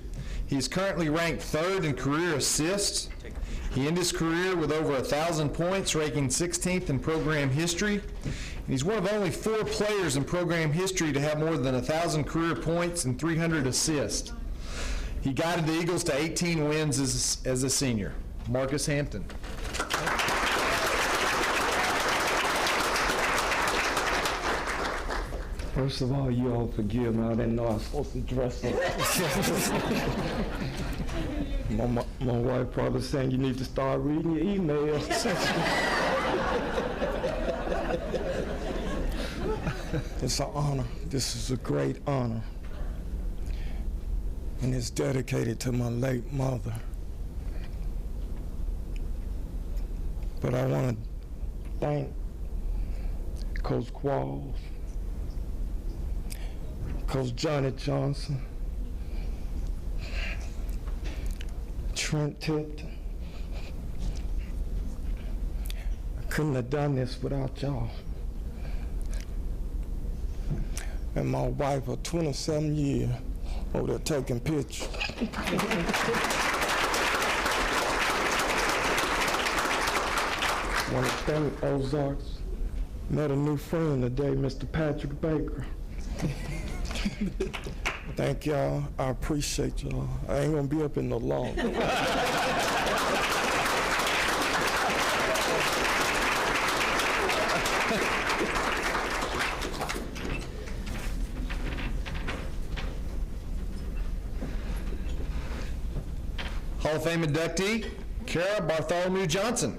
He is currently ranked 3rd in career assists. He ended his career with over 1,000 points, ranking 16th in program history. And he's one of only 4 players in program history to have more than 1,000 career points and 300 assists. He guided the Eagles to 18 wins as a senior. Marcus Hampton. First of all, you all forgive me. I didn't know I was supposed to dress up. my wife probably saying you need to start reading your emails. It's an honor. This is a great honor. And it's dedicated to my late mother. But I want to thank Coach Qualls, Coach Johnny Johnson, Trent Tipton. I couldn't have done this without y'all. And my wife of 27 years over there taking pictures. I want to thank Ozarks. Met a new friend today, Mr. Patrick Baker. Thank y'all. I appreciate y'all. I ain't gonna be up in no long. Hall of Fame inductee, Cara Bartholomew Johnson.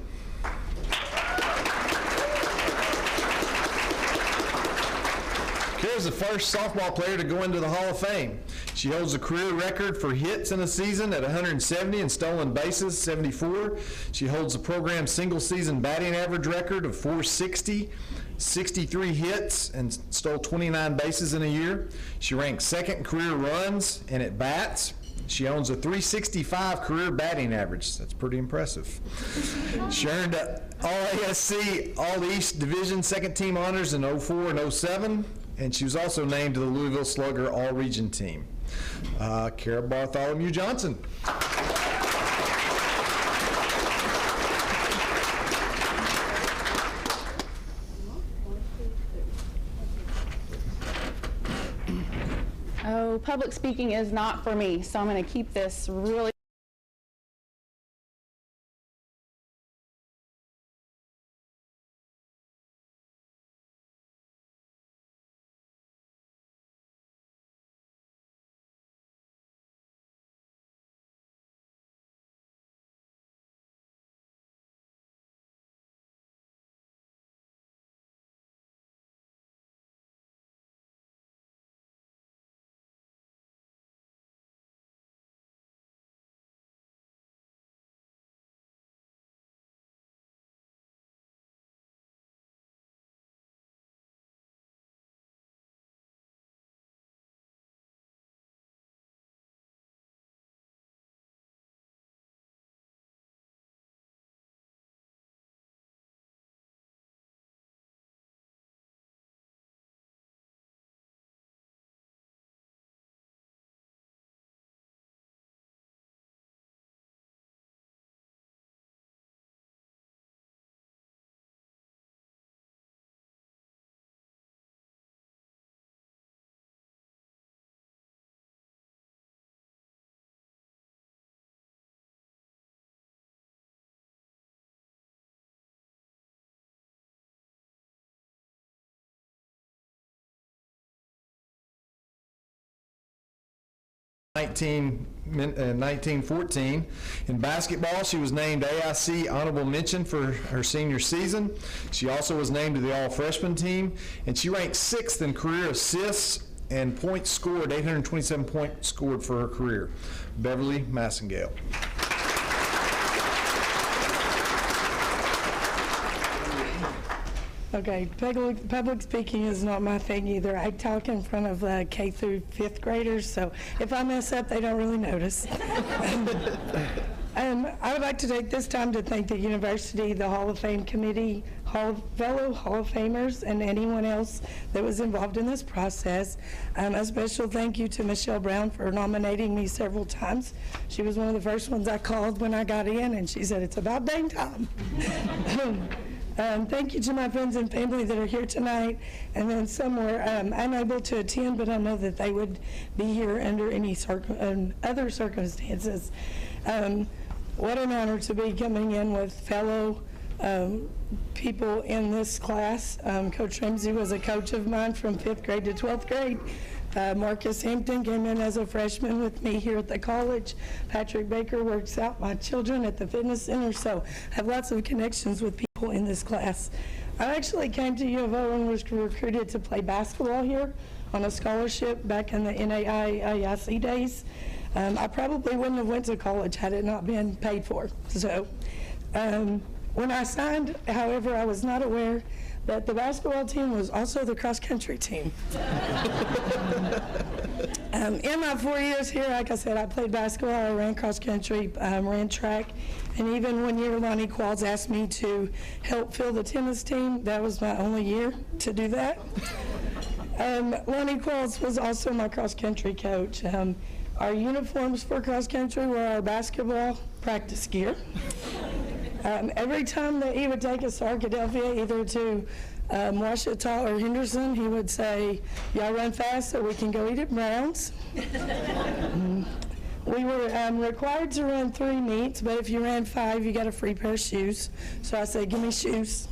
Cara's the first softball player to go into the Hall of Fame. She holds a career record for hits in a season at 170 and stolen bases, 74. She holds the program's single-season batting average record of 460, 63 hits, and stole 29 bases in a year. She ranks 2nd in career runs and at bats. She owns a 365 career batting average. That's pretty impressive. She earned All-ASC, All-East Division 2nd team honors in 04 and 07, and she was also named to the Louisville Slugger All-Region team. Cara Bartholomew Johnson. Oh, public speaking is not for me, so I'm going to keep this really In 1914. In basketball, she was named AIC Honorable Mention for her senior season. She also was named to the All-Freshman team, and she ranked 6th in career assists and points scored, 827 points scored for her career. Beverly Massengale. Okay, public speaking is not my thing either. I talk in front of K through 5th graders, so if I mess up, they don't really notice. I would like to take this time to thank the university, the Hall of Fame committee, fellow Hall of Famers, and anyone else that was involved in this process. A special thank you to Michelle Brown for nominating me several times. She was one of the first ones I called when I got in, and she said, "It's about dang time." Thank you to my friends and family that are here tonight, and then some were unable to attend, but I know that they would be here under any other circumstances. What an honor to be coming in with fellow people in this class. Coach Ramsey was a coach of mine from 5th grade to 12th grade. Marcus Hampton came in as a freshman with me here at the college. Patrick Baker works out my children at the fitness center, so I have lots of connections with people in this class. I actually came to U of O and was recruited to play basketball here on a scholarship back in the NAIAC days. I probably wouldn't have went to college had it not been paid for. So when I signed, however, I was not aware that the basketball team was also the cross-country team. In my 4 years here, like I said, I played basketball, I ran cross-country, ran track, and even one year Lonnie Qualls asked me to help fill the tennis team. That was my only year to do that. Lonnie Qualls was also my cross-country coach. Our uniforms for cross-country were our basketball practice gear. Every time that he would take us to Arkadelphia, either to Ouachita or Henderson, he would say, "Y'all run fast so we can go eat at Brown's." We were required to run 3 meets, but if you ran 5, you got a free pair of shoes. So I said, "Give me shoes."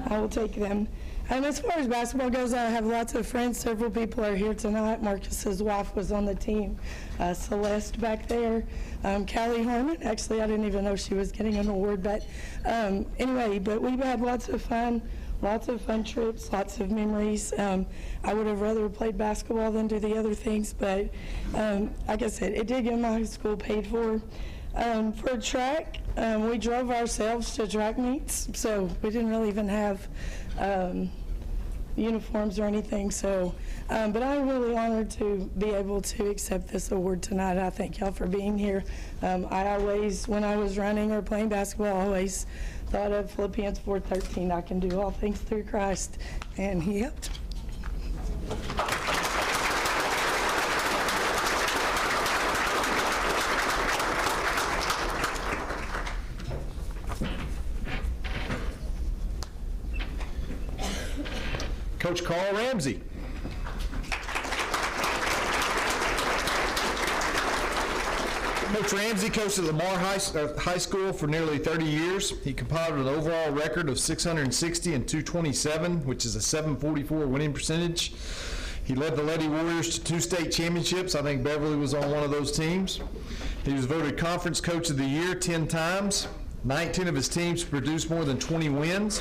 I will take them. As far as basketball goes, I have lots of friends. Several people are here tonight. Marcus's wife was on the team. Celeste back there. Callie Harman. Actually, I didn't even know she was getting an award. But anyway, but we've had lots of fun trips, lots of memories. I would have rather played basketball than do the other things. But like I said, it did get my school paid for. For track, we drove ourselves to track meets, so we didn't really even have uniforms or anything. So, but I'm really honored to be able to accept this award tonight. I thank y'all for being here. I always, when I was running or playing basketball, I always thought of Philippians 4:13. I can do all things through Christ, and He helped. Coach Carl Ramsey. Coach Ramsey coached at Lamar High School for nearly 30 years. He compiled an overall record of 660 and 227, which is a 744 winning percentage. He led the Lady Warriors to 2 state championships. I think Beverly was on one of those teams. He was voted Conference Coach of the Year 10 times. 19 of his teams produced more than 20 wins.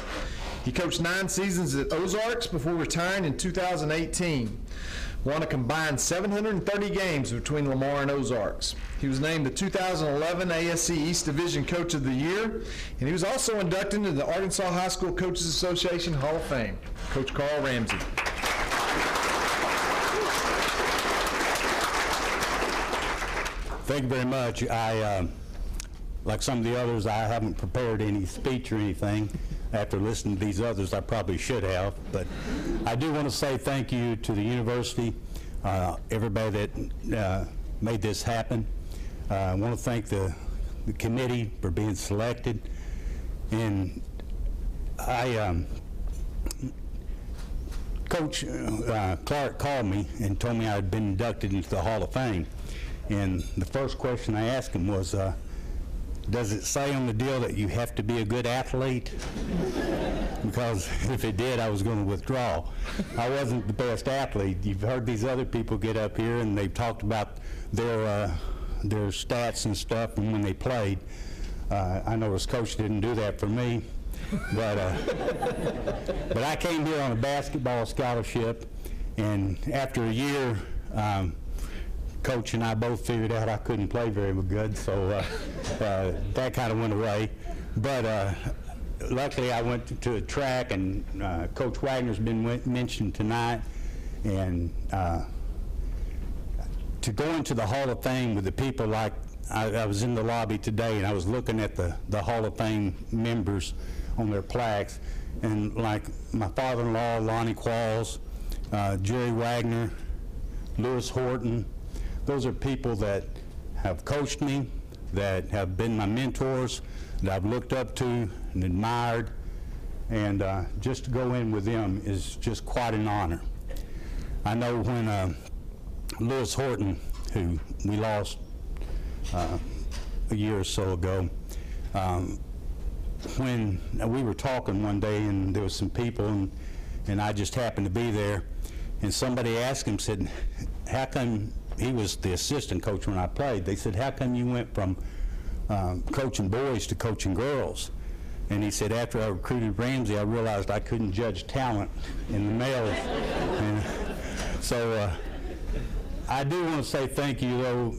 He coached 9 seasons at Ozarks before retiring in 2018. Won a combined 730 games between Lamar and Ozarks. He was named the 2011 ASC East Division Coach of the Year, and he was also inducted into the Arkansas High School Coaches Association Hall of Fame. Coach Carl Ramsey. Thank you very much. Like some of the others, I haven't prepared any speech or anything. After listening to these others, I probably should have, but I do want to say thank you to the university, everybody that made this happen. I want to thank the committee for being selected, and Coach Clark called me and told me I had been inducted into the Hall of Fame, and the first question I asked him was, does it say on the deal that you have to be a good athlete? Because if it did, I was going to withdraw. I wasn't the best athlete. You've heard these other people get up here and they've talked about their stats and stuff and when they played. I know this coach didn't do that for me, but I came here on a basketball scholarship, and after a year, Coach and I both figured out I couldn't play very good, so that kind of went away. But luckily I went to a track, and Coach Wagner's been mentioned tonight, and to go into the Hall of Fame with the people like, I was in the lobby today and I was looking at the Hall of Fame members on their plaques, and like my father-in-law, Lonnie Qualls, Jerry Wagner, Lewis Horton, those are people that have coached me, that have been my mentors, that I've looked up to and admired, and just to go in with them is just quite an honor. I know when Lewis Horton, who we lost a year or so ago, when we were talking one day and there was some people and I just happened to be there, and somebody asked him, said, how come, he was the assistant coach when I played, they said, how come you went from coaching boys to coaching girls? And he said, after I recruited Ramsey, I realized I couldn't judge talent in the males. And so I do want to say thank you, though.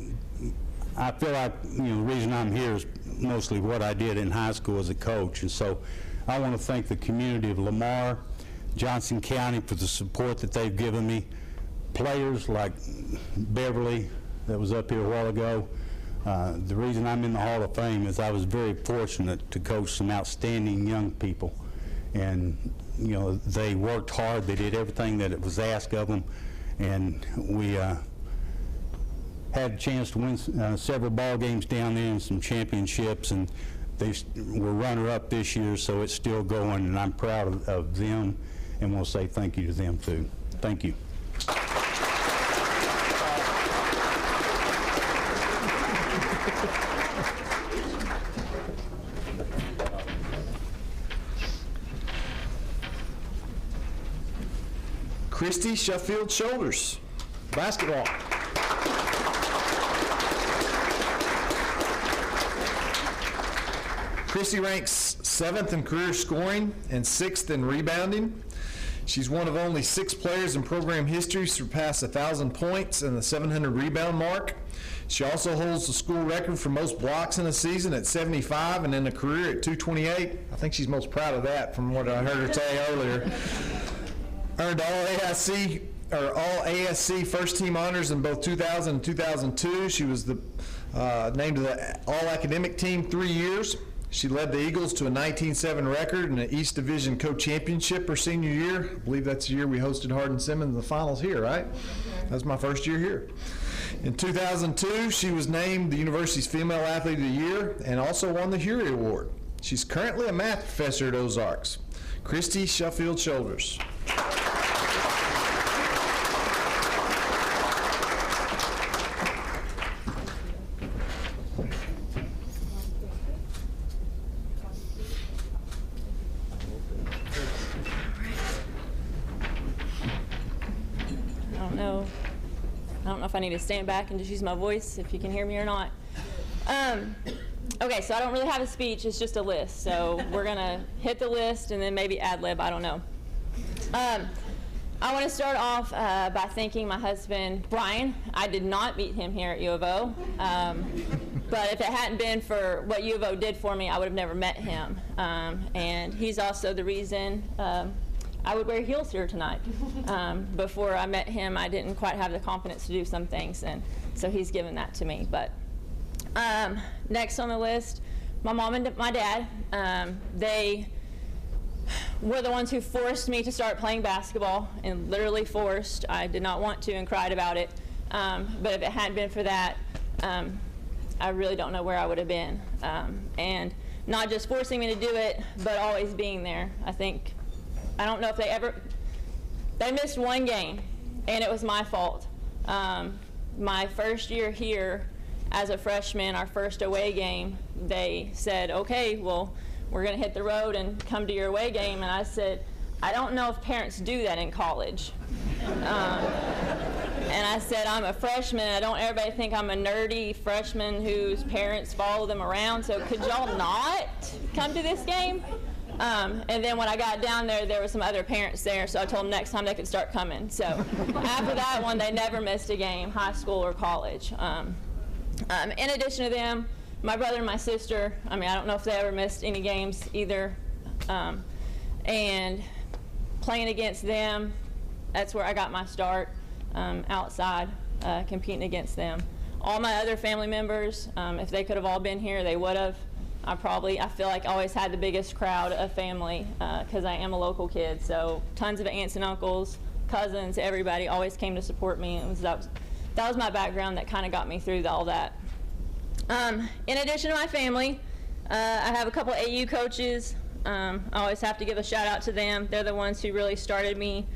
I feel like, the reason I'm here is mostly what I did in high school as a coach. And so I want to thank the community of Lamar, Johnson County for the support that they've given me. Players like Beverly that was up here a while ago. The reason I'm in the Hall of Fame is I was very fortunate to coach some outstanding young people. And, they worked hard. They did everything that it was asked of them. And we had a chance to win several ball games down there and some championships, and they were runner-up this year, so it's still going, and I'm proud of them, and we'll say thank you to them too. Thank you. Christy Sheffield Shoulders, basketball. Christy ranks 7th in career scoring and 6th in rebounding. She's one of only 6 players in program history to surpass 1,000 points and the 700 rebound mark. She also holds the school record for most blocks in a season at 75 and in a career at 228. I think she's most proud of that from what I heard her say earlier. Earned all ASC first team honors in both 2000 and 2002. She was named to the all academic team 3 years. She led the Eagles to a 19-7 record and an East Division co-championship her senior year. I believe that's the year we hosted Hardin Simmons in the finals here, right? That was my first year here. In 2002, she was named the university's Female Athlete of the Year and also won the Hury Award. She's currently a math professor at Ozarks. Christy Sheffield Shoulders. I don't know if I need to stand back and just use my voice, if you can hear me or not. Okay, so I don't really have a speech, it's just a list. So we're gonna hit the list and then maybe ad lib, I don't know. I want to start off by thanking my husband, Brian. I did not meet him here at U of O, but if it hadn't been for what U of O did for me, I would have never met him. And he's also the reason I would wear heels here tonight. Before I met him, I didn't quite have the confidence to do some things, and so he's given that to me. But next on the list, my mom and my dad, they were the ones who forced me to start playing basketball, and literally forced. I did not want to and cried about it. But if it hadn't been for that, I really don't know where I would have been. And not just forcing me to do it, but always being there. I don't know if they missed one game, and it was my fault. My first year here as a freshman, our first away game, they said, okay, well, we're gonna hit the road and come to your away game. And I said, I don't know if parents do that in college. And I said, I'm a freshman. I don't want everybody think I'm a nerdy freshman whose parents follow them around. So could y'all not come to this game? And then when I got down there, there were some other parents there, so I told them next time they could start coming. So after that one, they never missed a game, high school or college. In addition to them, my brother and my sister, I don't know if they ever missed any games either. And playing against them, that's where I got my start outside, competing against them. All my other family members, if they could have all been here, they would have. I feel like I always had the biggest crowd of family because I am a local kid. So tons of aunts and uncles, cousins, everybody always came to support me. That was my background that kind of got me through all that. In addition to my family, I have a couple AU coaches. I always have to give a shout out to them. They're the ones who really started me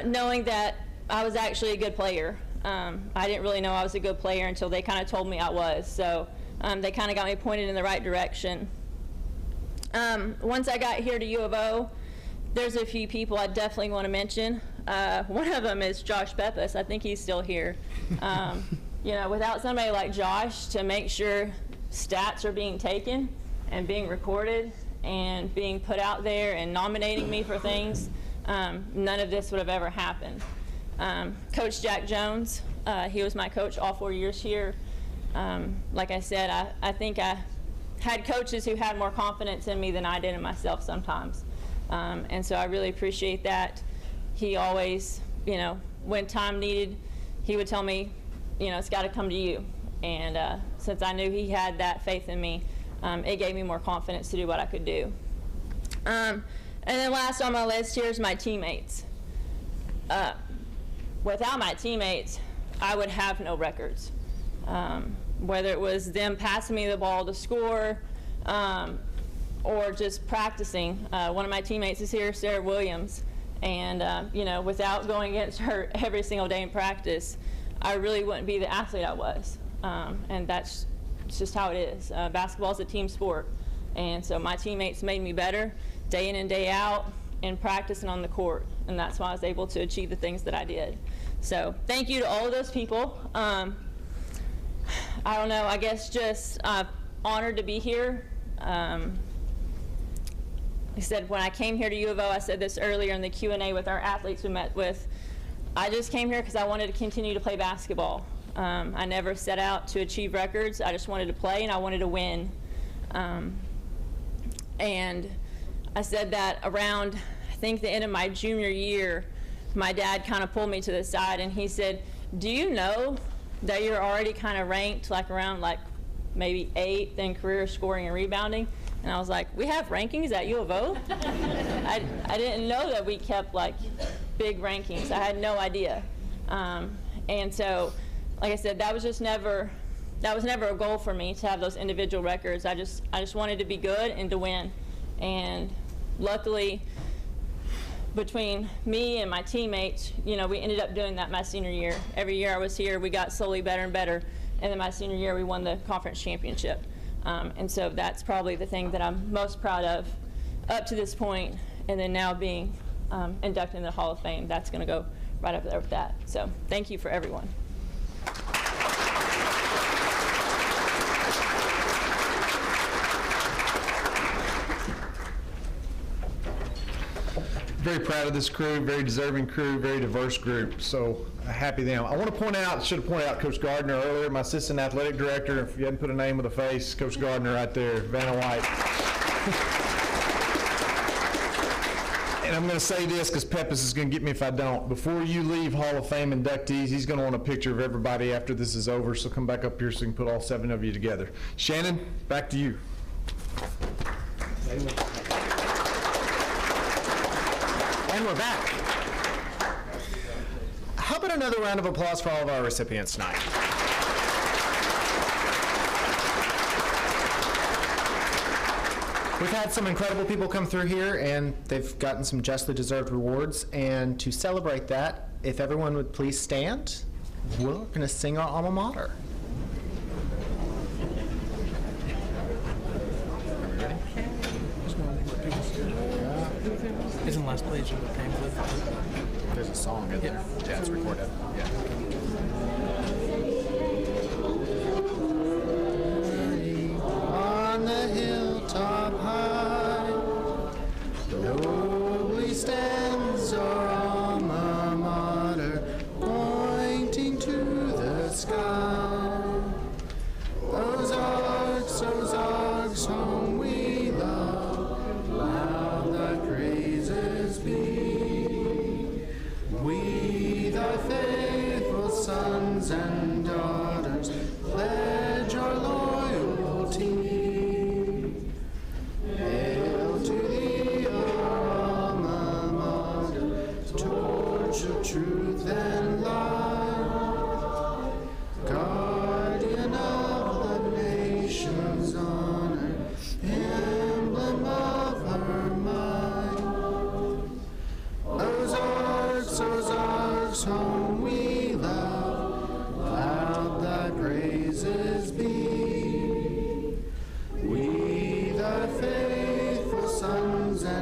knowing that I was actually a good player. I didn't really know I was a good player until they kind of told me I was. So they kind of got me pointed in the right direction. Once I got here to U of O, there's a few people I definitely want to mention. One of them is Josh Bethes. I think he's still here. You know, without somebody like Josh to make sure stats are being taken and being recorded and being put out there and nominating me for things, none of this would have ever happened. Coach Jack Jones, he was my coach all 4 years here. Like I said, I think I had coaches who had more confidence in me than I did in myself sometimes. And so I really appreciate that. He always, you know, when time needed, he would tell me, you know, it's got to come to you. And since I knew he had that faith in me, it gave me more confidence to do what I could do. And then last on my list here is my teammates. Without my teammates, I would have no records. Whether it was them passing me the ball to score or just practicing. One of my teammates is here, Sarah Williams. And you know, without going against her every single day in practice, I really wouldn't be the athlete I was. And that's just how it is. Basketball is a team sport. And so my teammates made me better day in and day out in practice and on the court. And that's why I was able to achieve the things that I did. So thank you to all of those people. I don't know, I guess just honored to be here. Like I said, when I came here to U of O, I said this earlier in the Q&A with our athletes we met with, I just came here because I wanted to continue to play basketball. I never set out to achieve records. I just wanted to play and I wanted to win. And I said that around, I think, the end of my junior year, my dad kind of pulled me to the side and he said, do you know that you're already kind of ranked like around like maybe 8th in career scoring and rebounding? And I was like, we have rankings at U of O? I didn't know that we kept like big rankings. I had no idea. And so, like I said, that was never a goal for me to have those individual records. I just wanted to be good and to win. And luckily, between me and my teammates, you know, we ended up doing that my senior year. Every year I was here, we got slowly better and better. And then my senior year, we won the conference championship. And so that's probably the thing that I'm most proud of up to this point. And then now being inducted into the Hall of Fame, that's going to go right up there with that. So thank you for everyone. Very proud of this crew, very deserving crew, very diverse group, so happy them. I want to point out, should have pointed out Coach Gardner earlier, my assistant athletic director. If you hadn't put a name with a face, Coach Gardner right there, Vanna White. And I'm going to say this because Peppis is going to get me if I don't. Before you leave Hall of Fame inductees, he's going to want a picture of everybody after this is over, so come back up here so we can put all 7 of you together. Shannon, back to you. And we're back. How about another round of applause for all of our recipients tonight? We've had some incredible people come through here, and they've gotten some justly deserved rewards. And to celebrate that, if everyone would please stand, we're going to sing our alma mater. Isn't last page of the pamphlet? There's a song in there. Yeah, it's recorded. Yeah. On the hilltop high, nobly stands our alma mater, pointing to the sky. Ozarks, Ozarks, home we love.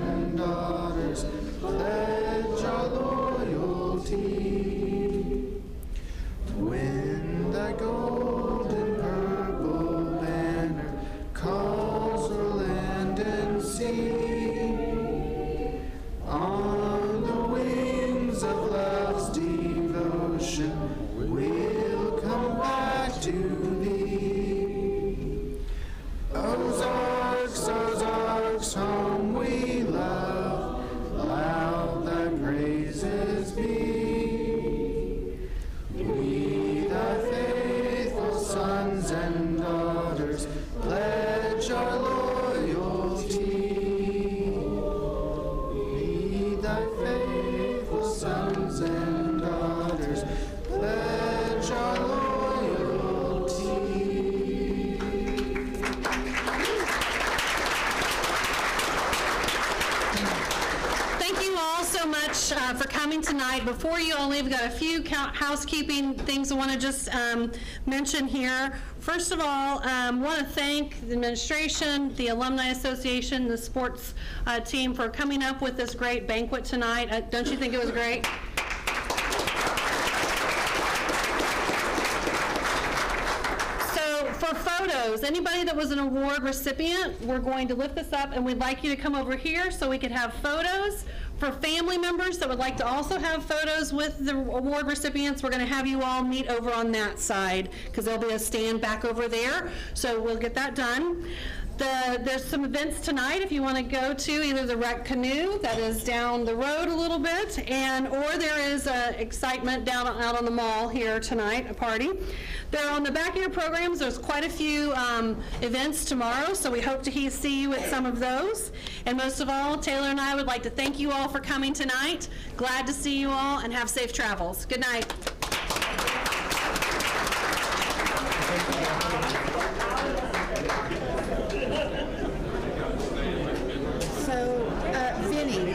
and daughters, pledge our loyalty. When the golden purple banner calls o'er land and sea, on the wings of love's devotion, we'll come back to thee. Ozarks, Ozarks, home we love, loud thy praises be. We, thy faithful sons and daughters, pledge our loyalty. We, thy faithful sons and daughters, pledge our loyalty. Thank you all so much for coming tonight. Before you all leave, we've got a few housekeeping things I want to just mention here. First of all, I want to thank the administration, the Alumni Association, the sports team for coming up with this great banquet tonight. Don't you think it was great? For photos, anybody that was an award recipient, we're going to lift this up and we'd like you to come over here so we could have photos. For family members that would like to also have photos with the award recipients, we're going to have you all meet over on that side because there'll be a stand back over there. So we'll get that done. There's some events tonight if you want to go to either the Wreck Canoe that is down the road a little bit, or there is excitement out on the mall here tonight, a party. There on the back of your programs, there's quite a few events tomorrow, so we hope to see you at some of those. And most of all, Taylor and I would like to thank you all for coming tonight. Glad to see you all and have safe travels. Good night. So, Vinny.